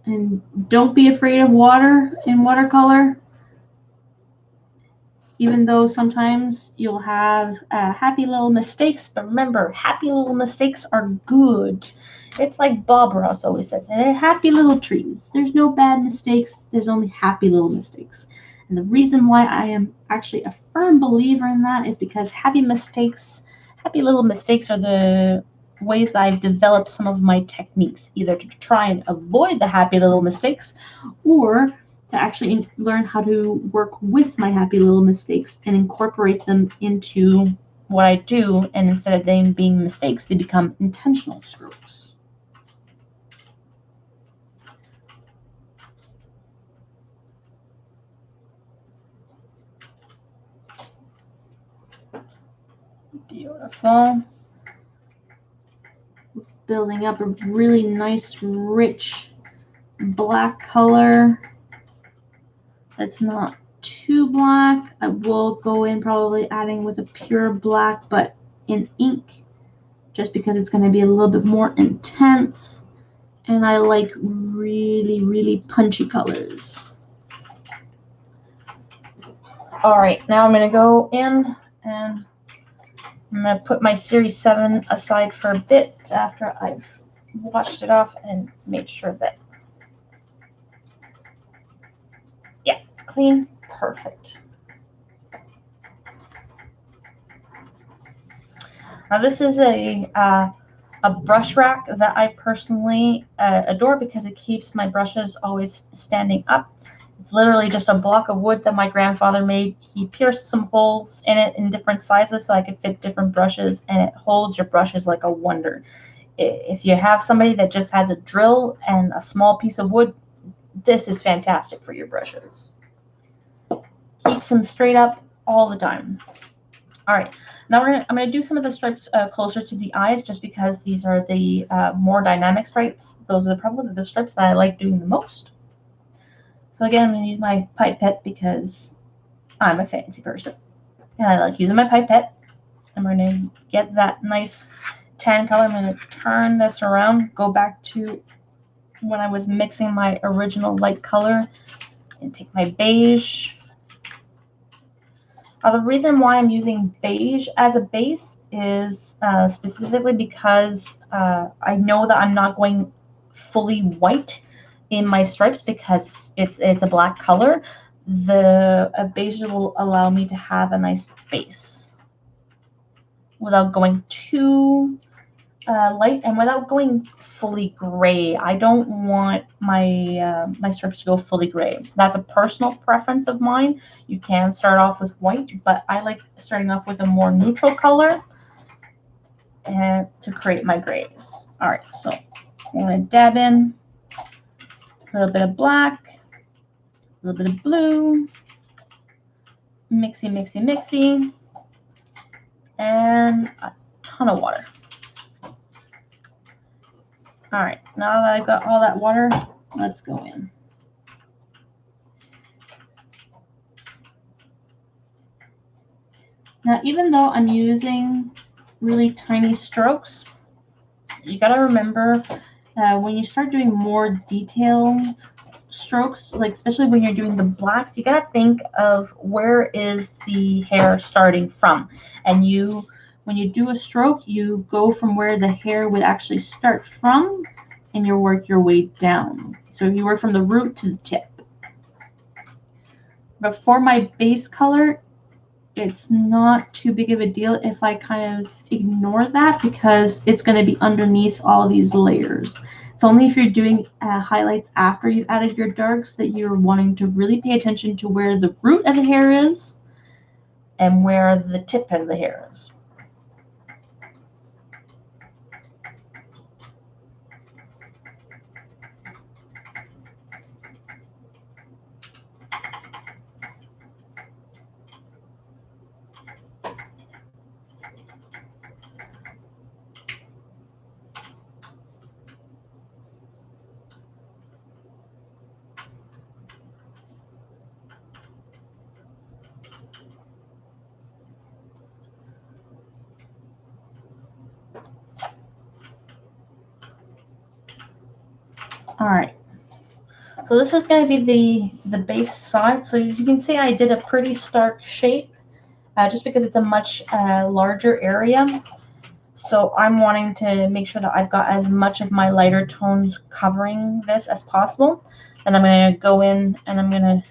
And don't be afraid of water in watercolor. Even though sometimes you'll have happy little mistakes, but remember, happy little mistakes are good. It's like Bob Ross always says, happy little trees. There's no bad mistakes, there's only happy little mistakes. And the reason why I am actually a firm believer in that is because happy little mistakes are the ways that I've developed some of my techniques, either to try and avoid the happy little mistakes, or to actually learn how to work with my happy little mistakes and incorporate them into what I do. And instead of them being mistakes, they become intentional strokes. Beautiful. Building up a really nice, rich black color. That's not too black. I will go in probably adding with a pure black, but in ink, just because it's going to be a little bit more intense. And I like really, really punchy colors. All right, now I'm going to go in and I'm going to put my Series 7 aside for a bit after I've washed it off and made sure that, yeah, it's clean. Perfect. Now this is a brush rack that I personally adore because it keeps my brushes always standing up. It's literally just a block of wood that my grandfather made. He pierced some holes in it in different sizes so I could fit different brushes, and it holds your brushes like a wonder. If you have somebody that just has a drill and a small piece of wood, this is fantastic for your brushes. Keeps them straight up all the time. All right, now I'm going to do some of the stripes closer to the eyes, just because these are the more dynamic stripes. Those are probably the stripes that I like doing the most. So again, I'm going to use my pipette because I'm a fancy person. And I like using my pipette. I'm going to get that nice tan color. I'm going to turn this around, go back to when I was mixing my original light color, and take my beige. The reason why I'm using beige as a base is specifically because I know that I'm not going fully white in my stripes because it's a black color. The beige will allow me to have a nice base without going too light and without going fully gray. I don't want my my stripes to go fully gray. That's a personal preference of mine. You can start off with white, but I like starting off with a more neutral color and to create my grays. All right, so I'm going to dab in a little bit of black, a little bit of blue, mixy, mixy, mixy, and a ton of water. All right, now that I've got all that water, let's go in. Now, even though I'm using really tiny strokes, you got to remember when you start doing more detailed strokes, like especially when you're doing the blacks, you got to think of where is the hair starting from. And when you do a stroke, you go from where the hair would actually start from and you work your way down. So you work from the root to the tip. But for my base color, it's not too big of a deal if I kind of ignore that because it's going to be underneath all these layers. It's only if you're doing highlights after you've added your darks that you're wanting to really pay attention to where the root of the hair is and where the tip of the hair is. All right, so this is going to be the base side. So as you can see, I did a pretty stark shape just because it's a much larger area. So I'm wanting to make sure that I've got as much of my lighter tones covering this as possible. And I'm going to go in and I'm going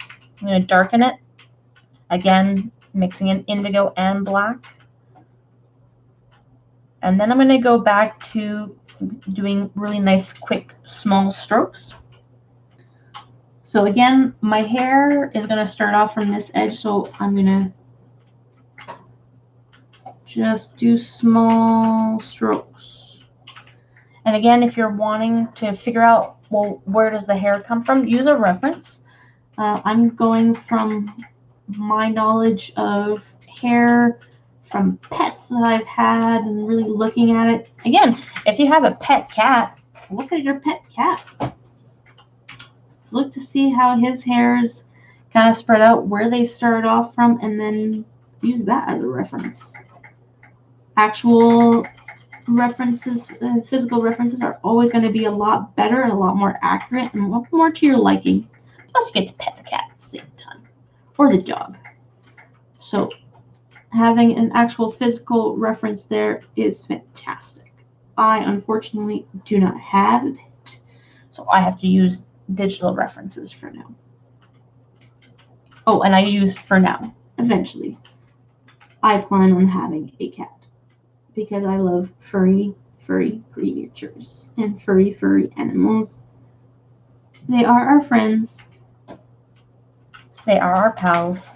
to darken it. Again, mixing in indigo and black. And then I'm going to go back to doing really nice, quick, small strokes. So again, my hair is going to start off from this edge. So I'm going to just do small strokes. And again, if you're wanting to figure out, well, where does the hair come from, use a reference. I'm going from my knowledge of hair from pets that I've had and really looking at it. Again, if you have a pet cat, look at your pet cat. Look to see how his hairs kind of spread out, where they started off from, and then use that as a reference. Actual references, physical references are always going to be a lot better and a lot more accurate and a lot more to your liking. Plus, you get to pet the cat at the same time, or the dog. So having an actual physical reference there is fantastic. I unfortunately do not have it, so I have to use digital references for now. Oh, and I use for now. Eventually, I plan on having a cat because I love furry creatures and furry animals. They are our friends. They are our pals.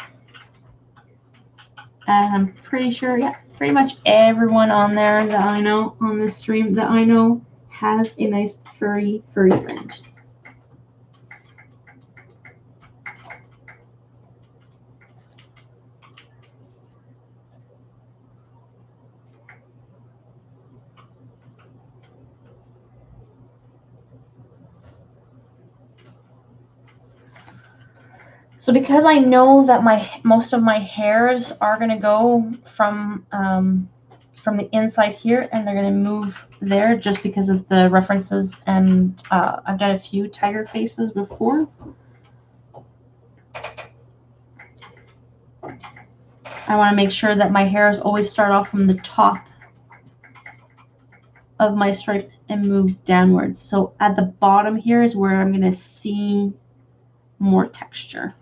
And I'm pretty sure, yeah, pretty much everyone on there that I know on this stream that I know has a nice furry friend. So because I know that most of my hairs are going to go from from the inside here, and they're going to move there just because of the references, and I've done a few tiger faces before. I want to make sure that my hairs always start off from the top of my stripe and move downwards. So at the bottom here is where I'm going to see more texture.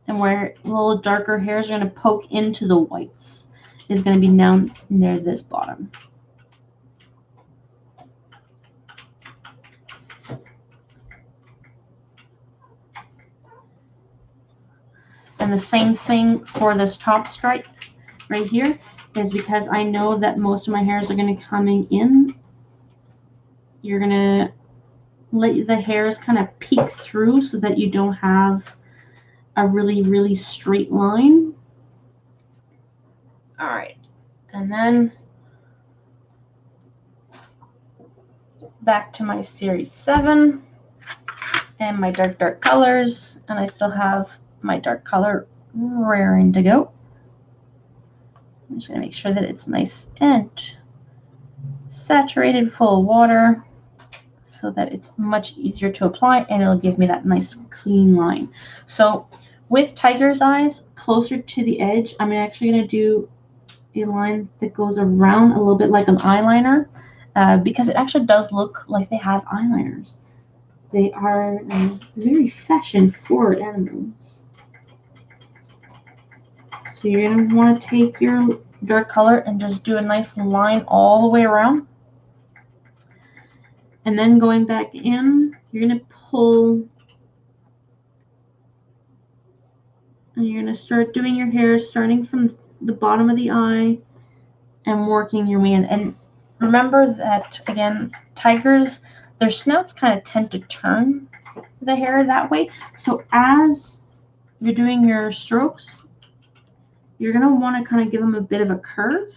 And where little darker hairs are going to poke into the whites is going to be down near this bottom. And the same thing for this top stripe right here is because I know that most of my hairs are going to coming in. You're going to let the hairs kind of peek through so that you don't have a really, really straight line. All right. And then back to my series 7 and my dark colors, and I still have my dark color raring to go. I'm just going to make sure that it's nice and saturated full of water so that it's much easier to apply, and it'll give me that nice clean line. So with tiger's eyes closer to the edge, I'm actually going to do a line that goes around a little bit like an eyeliner, because it actually does look like they have eyeliners. They are very fashion-forward animals. So you're going to want to take your dark color and just do a nice line all the way around. And then going back in, you're going to pull, and you're going to start doing your hair starting from the bottom of the eye and working your way in. And remember that, again, tigers, their snouts kind of tend to turn the hair that way. So as you're doing your strokes, you're going to want to kind of give them a bit of a curve.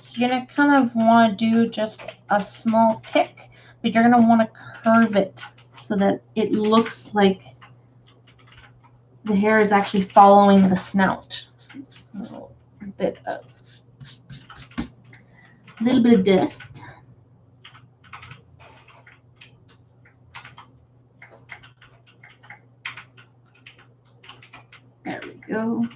So you're going to kind of want to do just a small tick, but you're going to want to curve it so that it looks like the hair is actually following the snout. A little bit of dust. There we go.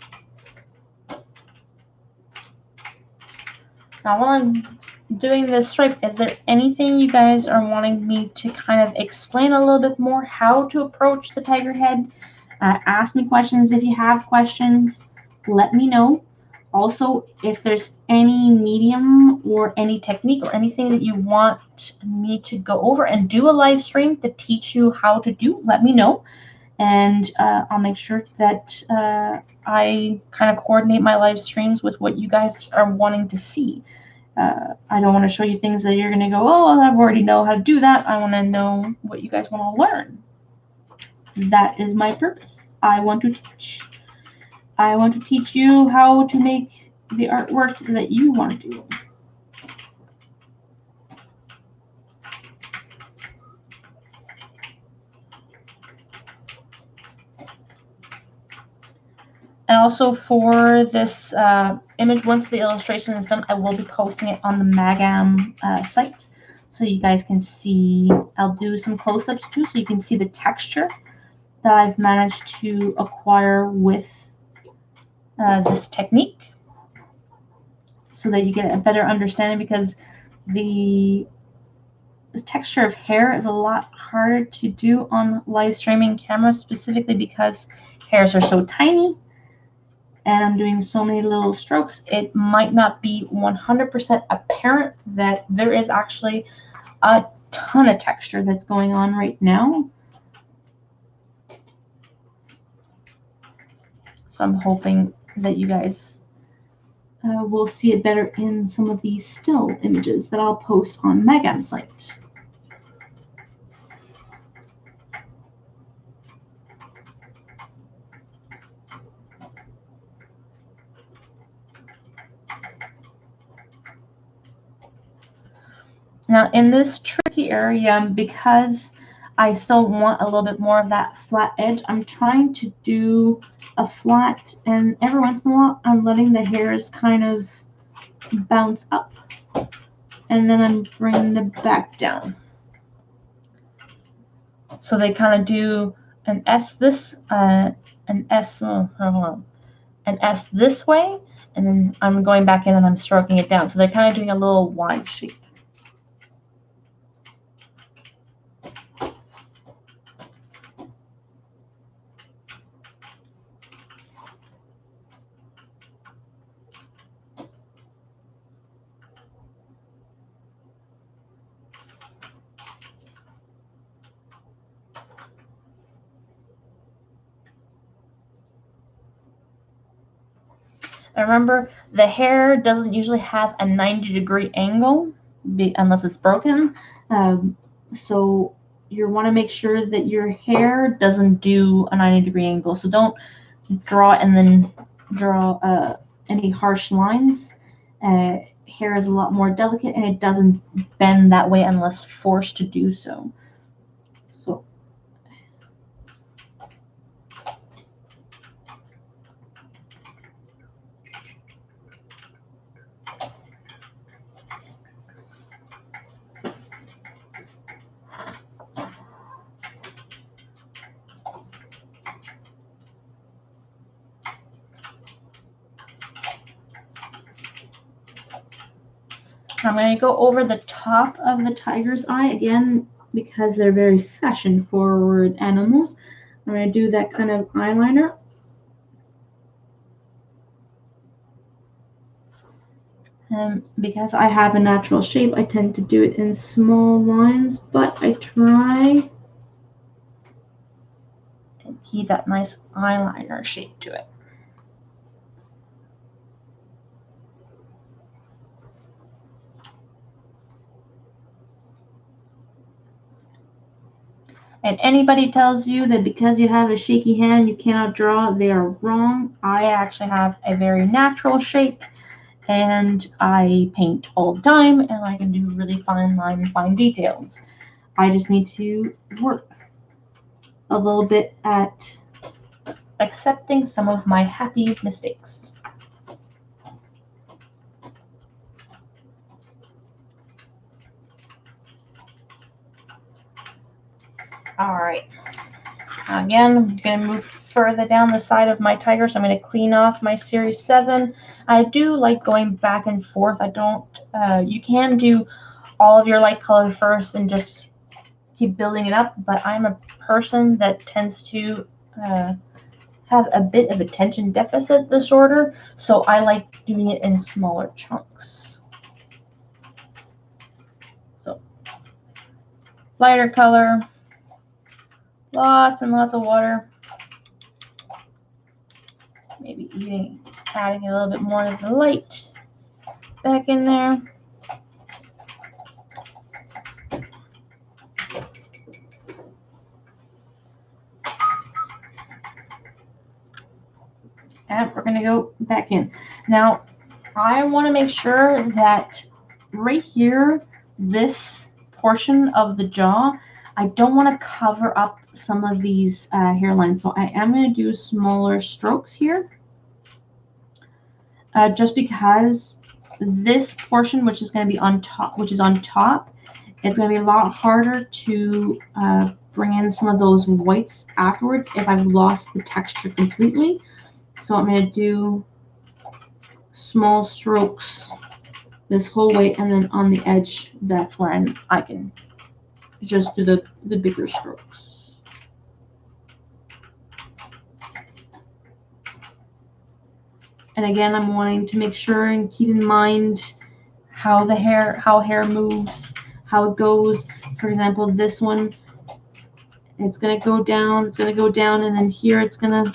Now while I'm doing this stripe, is there anything you guys are wanting me to kind of explain a little bit more how to approach the tiger head? Ask me questions if you have questions. Let me know. Also, if there's any medium or any technique or anything that you want me to go over and do a live stream to teach you how to do, let me know. And I'll make sure that I kind of coordinate my live streams with what you guys are wanting to see. I don't want to show you things that you're going to go, oh, I already know how to do that. I want to know what you guys want to learn. That is my purpose. I want to teach. I want to teach you how to make the artwork that you want to do. And also for this image, once the illustration is done, I will be posting it on the Magam site. So you guys can see, I'll do some close-ups too, so you can see the texture that I've managed to acquire with this technique, so that you get a better understanding, because the texture of hair is a lot harder to do on live streaming cameras, specifically because hairs are so tiny and I'm doing so many little strokes. It might not be 100% apparent that there is actually a ton of texture that's going on right now. So I'm hoping that you guys will see it better in some of these still images that I'll post on Megan's site. Now in this tricky area, because I still want a little bit more of that flat edge, I'm trying to do a flat, and every once in a while I'm letting the hairs kind of bounce up, and then I'm bringing them back down. So they kind of do an S this, an S, an S this way, and then I'm going back in and I'm stroking it down. So they're kind of doing a little Y shape. And remember, the hair doesn't usually have a 90-degree angle unless it's broken. So you want to make sure that your hair doesn't do a 90-degree angle. So don't draw and then draw any harsh lines. Hair is a lot more delicate and it doesn't bend that way unless forced to do so. So I'm going to go over the top of the tiger's eye again because they're very fashion-forward animals. I'm going to do that kind of eyeliner. And because I have a natural shape, I tend to do it in small lines, but I try and keep that nice eyeliner shape to it. And anybody tells you that because you have a shaky hand you cannot draw, they are wrong. I actually have a very natural shape and I paint all the time and I can do really fine line and fine details. I just need to work a little bit at accepting some of my happy mistakes. All right. Again, I'm going to move further down the side of my tiger, so I'm going to clean off my Series 7. I do like going back and forth. I don't, you can do all of your light color first and just keep building it up, but I'm a person that tends to have a bit of attention deficit disorder, so I like doing it in smaller chunks. So, lighter color. Lots and lots of water. Maybe adding a little bit more of the light back in there. And we're going to go back in. Now, I want to make sure that right here, this portion of the jaw, I don't want to cover up some of these hairlines. So I am going to do smaller strokes here. Just because this portion, which is going to be on top, it's going to be a lot harder to bring in some of those whites afterwards if I've lost the texture completely. So I'm going to do small strokes this whole way, and then on the edge, that's when I can just do the bigger strokes. And again, I'm wanting to make sure and keep in mind how hair moves, how it goes. For example, this one, it's going to go down, and then here it's going to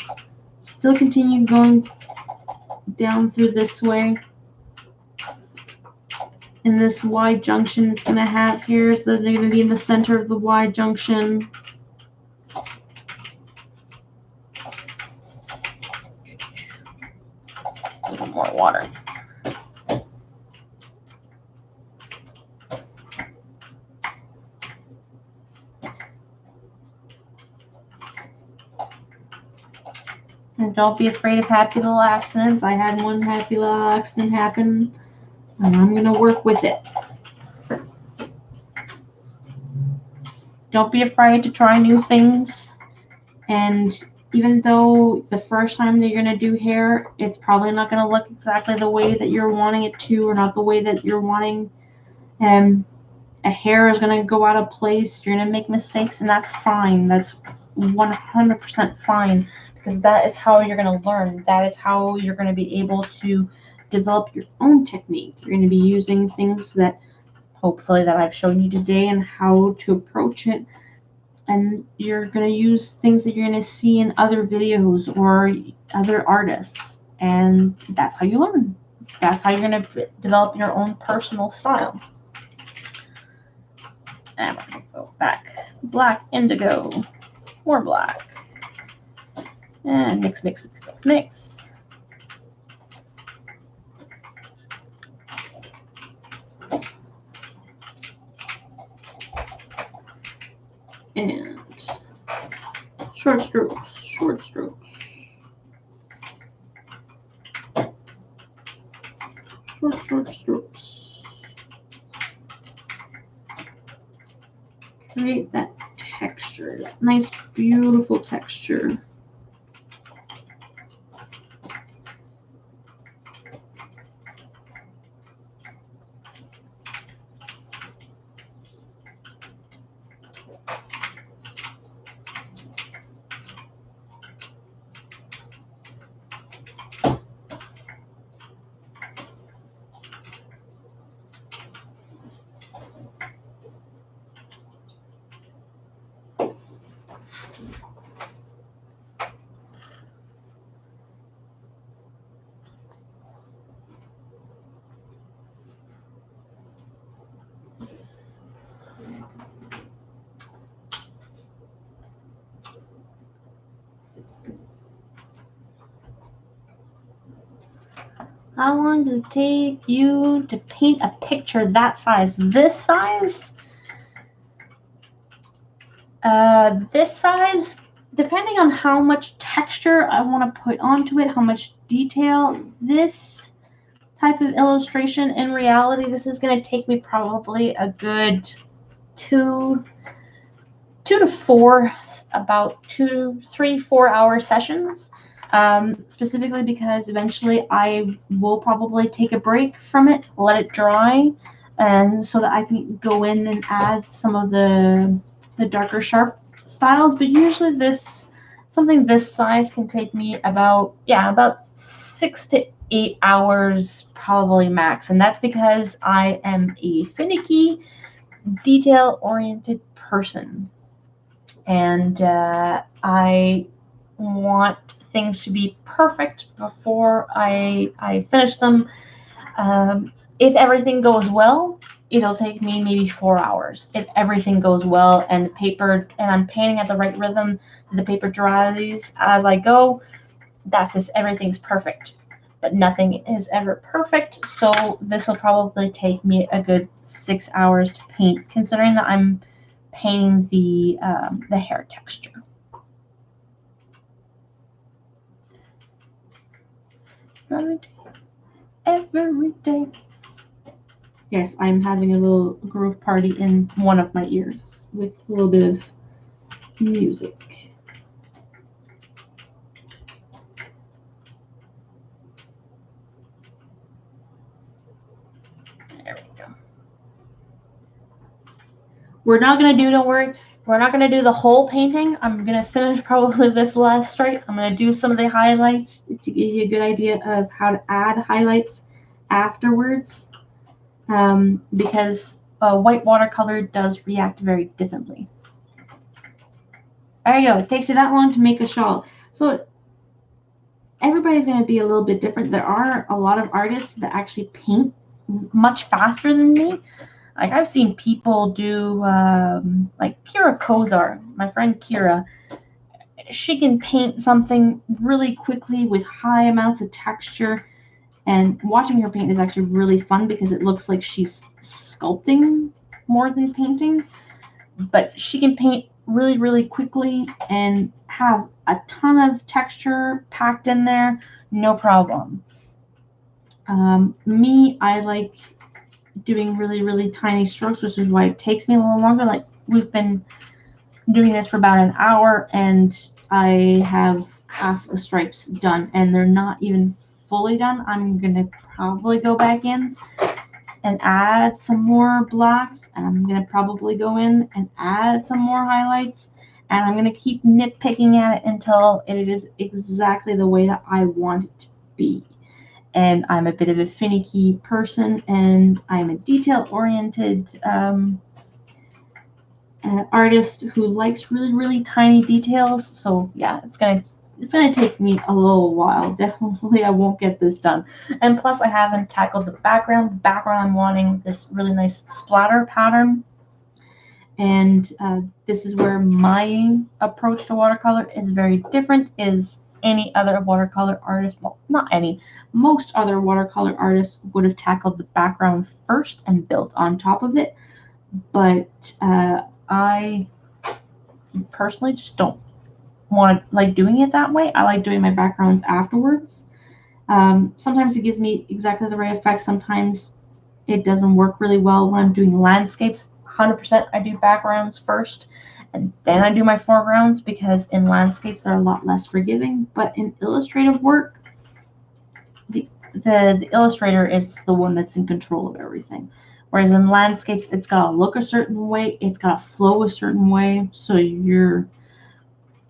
still continue going down through this way. In this Y junction, it's going to have hairs that are going to be in the center of the Y junction. A little more water. And don't be afraid of happy little accidents. I had one happy little accident happen, and I'm going to work with it. Don't be afraid to try new things. And even though the first time that you're going to do hair, it's probably not going to look exactly the way that you're wanting it to, or not the way that you're wanting. A hair is going to go out of place. You're going to make mistakes, and that's fine. That's 100% fine, because that is how you're going to learn. That is how you're going to be able to develop your own technique. You're going to be using things that hopefully that I've shown you today and how to approach it. And you're going to use things that you're going to see in other videos or other artists. And that's how you learn. That's how you're going to develop your own personal style. And we're going to go back. Black, indigo, more black. And mix, mix, mix, mix, mix. And short strokes, short strokes. Short strokes. Create that texture, that nice, beautiful texture. How long does it take you to paint a picture that size? This size? This size, depending on how much texture I want to put onto it, how much detail, this type of illustration, in reality, this is going to take me probably a good 2 to 4, about 2, 3, 4 hour sessions. Specifically because eventually I will probably take a break from it, let it dry, and so that I can go in and add some of the darker sharp styles. But usually something this size can take me about 6 to 8 hours probably max, and that's because I am a finicky, detail-oriented person, and I want things to be perfect before I finish them. If everything goes well, it'll take me maybe 4 hours. If everything goes well and I'm painting at the right rhythm, and the paper dries as I go, that's if everything's perfect. But nothing is ever perfect, so this will probably take me a good 6 hours to paint, considering that I'm painting the hair texture. Every day. Yes, I'm having a little groove party in one of my ears with a little bit of music. There we go. We're not going to do, don't worry, we're not going to do the whole painting. I'm going to finish probably this last stripe. I'm going to do some of the highlights to give you a good idea of how to add highlights afterwards, because white watercolor does react very differently. There you go. It takes you that long to make a shawl. So everybody's going to be a little bit different. There are a lot of artists that actually paint much faster than me. Like, I've seen people do, like Kira Kozar, my friend Kira. She can paint something really quickly with high amounts of texture, and watching her paint is actually really fun because it looks like she's sculpting more than painting. But she can paint really, really quickly and have a ton of texture packed in there, no problem. Me, I like doing really, really tiny strokes, which is why it takes me a little longer. Like, we've been doing this for about an hour, and I have half the stripes done, and they're not even fully done. I'm gonna probably go back in and add some more blacks, and I'm gonna probably go in and add some more highlights, and I'm gonna keep nitpicking at it until it is exactly the way that I want it to be. And I'm a bit of a finicky person, and I'm a detail-oriented artist who likes really, really tiny details. So yeah, it's gonna take me a little while. Definitely, I won't get this done. And plus, I haven't tackled the background. The background, I'm wanting this really nice splatter pattern. And this is where my approach to watercolor is very different. Is any other watercolor artist, well, not any, most other watercolor artists would have tackled the background first and built on top of it. But I personally just don't want to like doing it that way. I like doing my backgrounds afterwards. Sometimes it gives me exactly the right effect. Sometimes it doesn't work really well when I'm doing landscapes. 100% I do backgrounds first, and then I do my foregrounds, because in landscapes they're a lot less forgiving. But in illustrative work, the illustrator is the one that's in control of everything. Whereas in landscapes, it's got to look a certain way, it's got to flow a certain way, so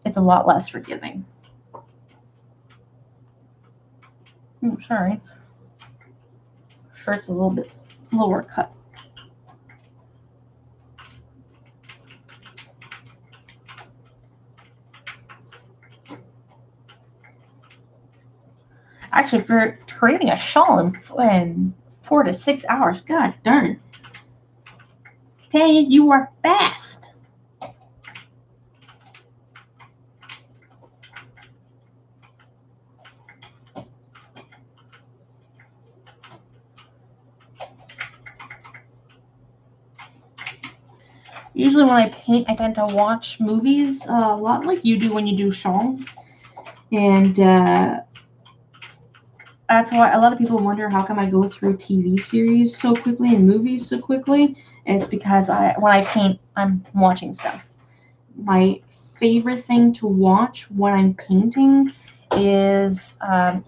it's a lot less forgiving. Ooh, sorry. Shirt's a little bit lower cut. Actually, for creating a shawl in 4 to 6 hours, god darn. Tanya, you are fast. Usually when I paint, I tend to watch movies a lot like you do when you do shawls. And that's why a lot of people wonder how come I go through TV series so quickly and movies so quickly. It's because when I paint, I'm watching stuff. My favorite thing to watch when I'm painting is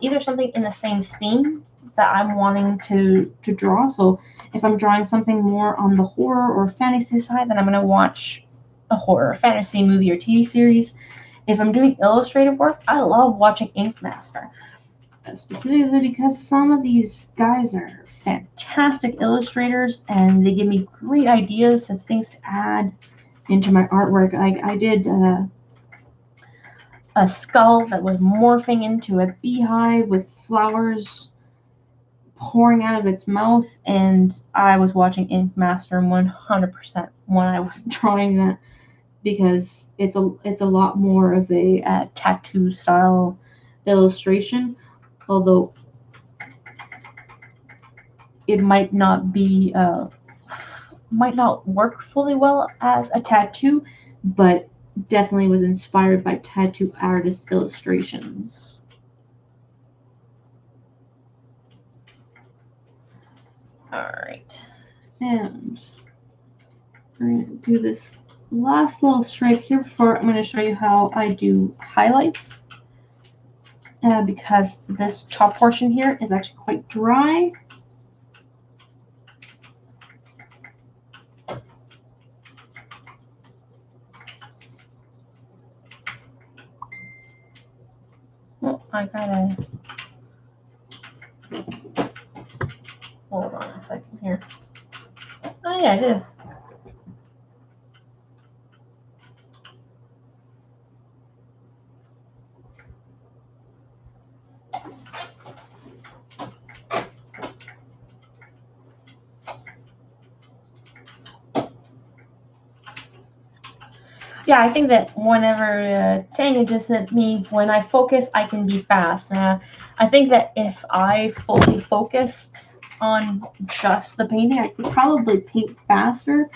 either something in the same theme that I'm wanting to draw. So if I'm drawing something more on the horror or fantasy side, then I'm going to watch a horror, fantasy movie, or TV series. If I'm doing illustrative work, I love watching Ink Master. Specifically because some of these guys are fantastic illustrators, and they give me great ideas of things to add into my artwork. I did a skull that was morphing into a beehive with flowers pouring out of its mouth, and I was watching Ink Master 100% when I was drawing that, because it's a lot more of a tattoo style illustration, although it might not work fully well as a tattoo, but definitely was inspired by tattoo artist illustrations. Alright, and we're going to do this last little stripe here before I'm going to show you how I do highlights, because this top portion here is actually quite dry. Oh, I gotta hold on a second here. Oh yeah, it is. Yeah, I think that whenever Tanya just said me, when I focus, I can be fast. I think that if I fully focused on just the painting, I could probably paint faster.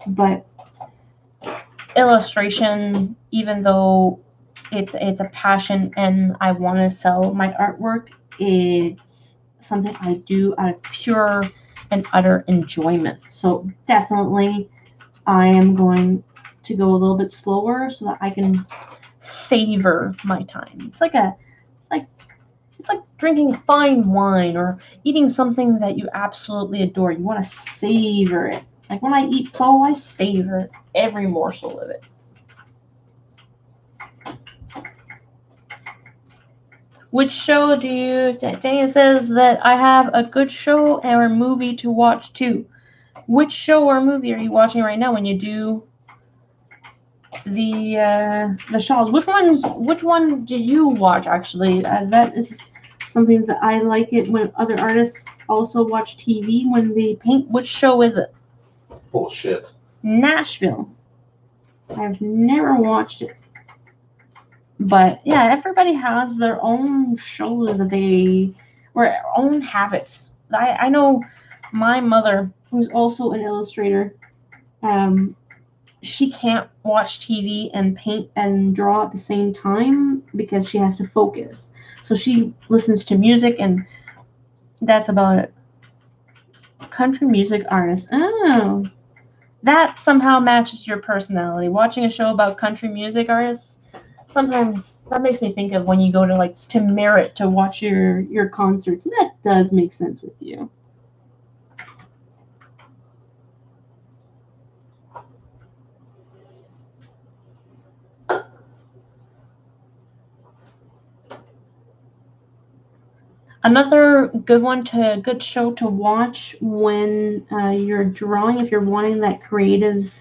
But illustration, even though It's a passion, and I want to sell my artwork. It's something I do out of pure and utter enjoyment. So definitely I am going to go a little bit slower so that I can savor my time. It's like drinking fine wine or eating something that you absolutely adore. You want to savor it. Like when I eat pho, I savor every morsel of it. Which show do you... Dana says that I have a good show or movie to watch too. Which show or movie are you watching right now when you do the shawls? Which one do you watch actually? That is something that I like it when other artists also watch TV when they paint. Which show is it? Bullshit. Nashville. I've never watched it. But yeah, everybody has their own shows that they, or own habits. I know my mother, who's also an illustrator, she can't watch TV and paint and draw at the same time because she has to focus. So she listens to music, and that's about it. Country music artist. Oh, that somehow matches your personality. Watching a show about country music artists, sometimes that makes me think of when you go to Merritt to watch your concerts. That does make sense with you. Another good show to watch when you're drawing, if you're wanting that creative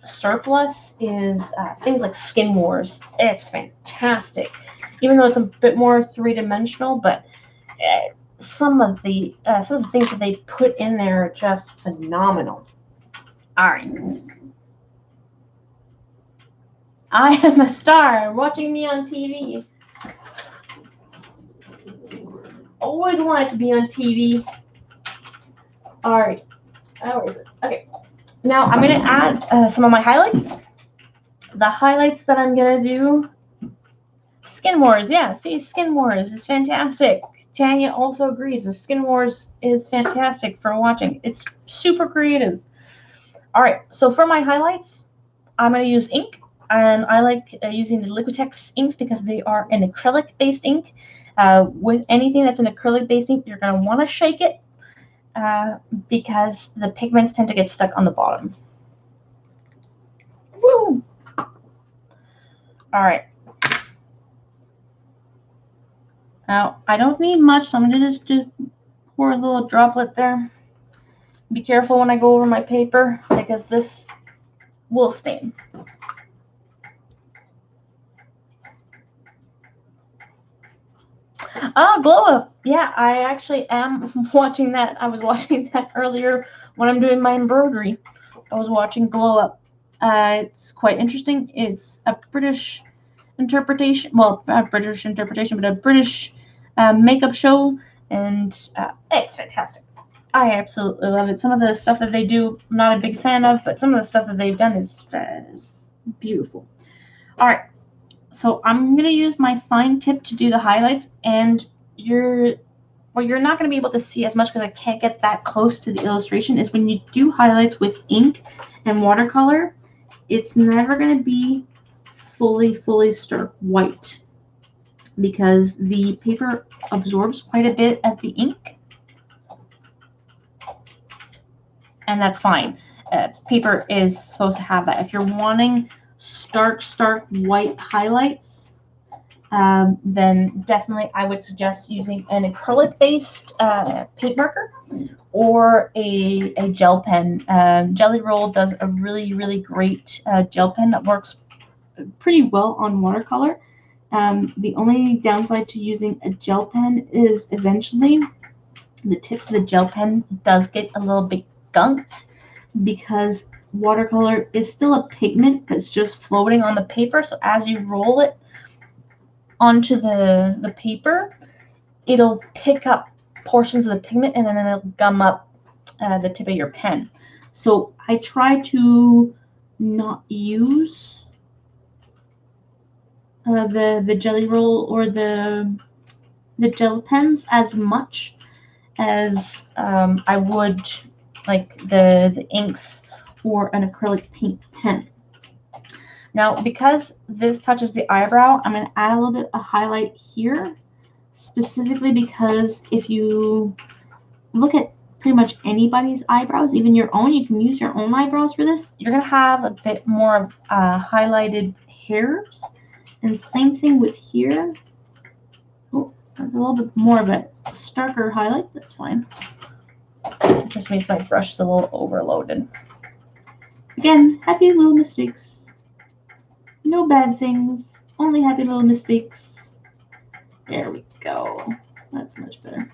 surplus, is things like Skin Wars. It's fantastic, even though it's a bit more three-dimensional. But some of the things that they put in there are just phenomenal. All right. I am a star. Watching me on TV. Always wanted to be on TV. All right. Where is it? Okay. Now I'm going to add some of my highlights. The highlights that I'm going to do. Skin Wars. Yeah, see, Skin Wars is fantastic. Tanya also agrees. The Skin Wars is fantastic for watching. It's super creative. All right. So for my highlights, I'm going to use ink. And I like using the Liquitex inks because they are an acrylic-based ink. With anything that's an acrylic-based ink, you're going to want to shake it because the pigments tend to get stuck on the bottom. Woo! All right. Now, I don't need much, so I'm going to just pour a little droplet there. Be careful when I go over my paper because this will stain. Oh, Glow Up. Yeah, I actually am watching that. I was watching that earlier when I'm doing my embroidery. I was watching Glow Up. It's quite interesting. It's a British interpretation. Well, not a British interpretation, but a British makeup show. And it's fantastic. I absolutely love it. Some of the stuff that they do, I'm not a big fan of, but some of the stuff that they've done is beautiful. All right. So I'm going to use my fine tip to do the highlights, and you're not going to be able to see as much because I can't get that close to the illustration, is when you do highlights with ink and watercolor, it's never going to be fully stark white because the paper absorbs quite a bit of the ink, and that's fine. Paper is supposed to have that. If you're wanting stark white highlights, then definitely I would suggest using an acrylic-based paint marker or a gel pen. Jelly Roll does a really great gel pen that works pretty well on watercolor. The only downside to using a gel pen is eventually the tips of the gel pen does get a little bit gunked because watercolor is still a pigment that's just floating on the paper. So as you roll it onto the paper, it'll pick up portions of the pigment and then it'll gum up the tip of your pen. So I try to not use the jelly roll or the gel pens as much as I would like the inks or an acrylic paint pen. Now, because this touches the eyebrow, I'm going to add a little bit of highlight here, specifically because if you look at pretty much anybody's eyebrows, even your own, you can use your own eyebrows for this. You're going to have a bit more highlighted hairs. And same thing with here. Oh, that's a little bit more of a starker highlight. That's fine. It just means my brush is a little overloaded. Again, happy little mistakes. No bad things, only happy little mistakes. There we go. That's much better.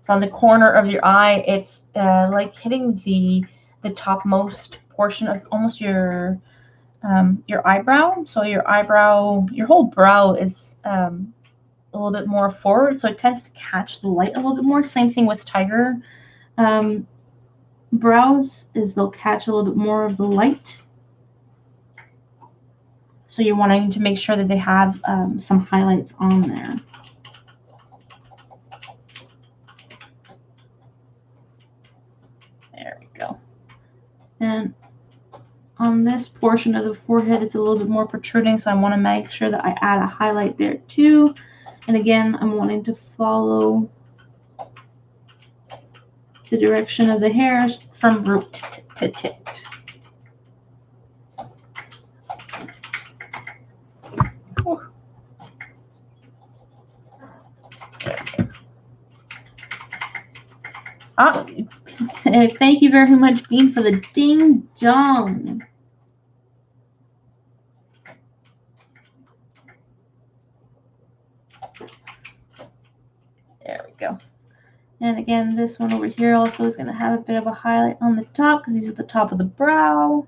So on the corner of your eye, it's like hitting the topmost portion of almost your eyebrow. So your eyebrow, your whole brow is a little bit more forward, so it tends to catch the light a little bit more. Same thing with tiger brows, is they'll catch a little bit more of the light. So you're wanting to make sure that they have some highlights on there. There we go. And on this portion of the forehead, it's a little bit more protruding, so I want to make sure that I add a highlight there too. And again, I'm wanting to follow the direction of the hairs from root to tip. Thank you very much, Bean, for the ding dong. There we go. And again, this one over here also is going to have a bit of a highlight on the top because he's at the top of the brow.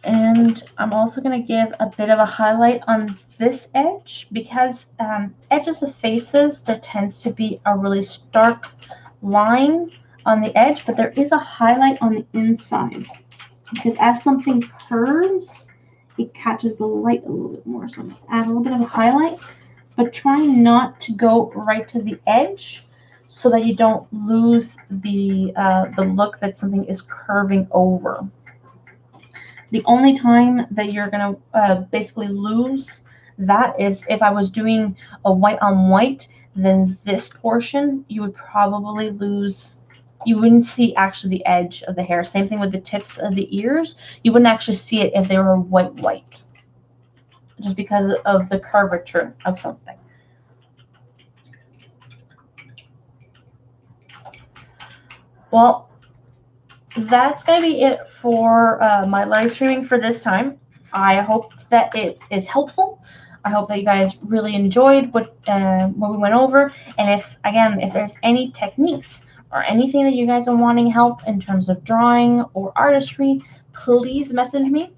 And I'm also going to give a bit of a highlight on this edge because edges of faces, there tends to be a really stark line on the edge, but there is a highlight on the inside because as something curves, it catches the light a little bit more. So I'm going to add a little bit of a highlight, but try not to go right to the edge so that you don't lose the look that something is curving over. The only time that you're going to basically lose that is if I was doing a white on white, then this portion you would probably lose. You wouldn't see actually the edge of the hair. Same thing with the tips of the ears. You wouldn't actually see it if they were white, just because of the curvature of something. Well, that's going to be it for my live streaming for this time. I hope that it is helpful. I hope that you guys really enjoyed what we went over. And if there's any techniques or anything that you guys are wanting help in terms of drawing or artistry, please message me.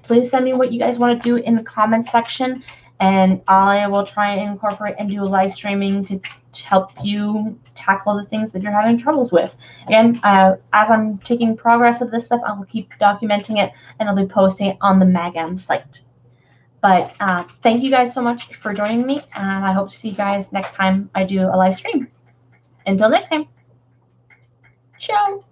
Please send me what you guys want to do in the comment section, and I will try and incorporate and do a live streaming to help you tackle the things that you're having troubles with. Again, as I'm taking progress of this stuff, I will keep documenting it, and I'll be posting it on the MagM site. But thank you guys so much for joining me, and I hope to see you guys next time I do a live stream. Until next time, ciao.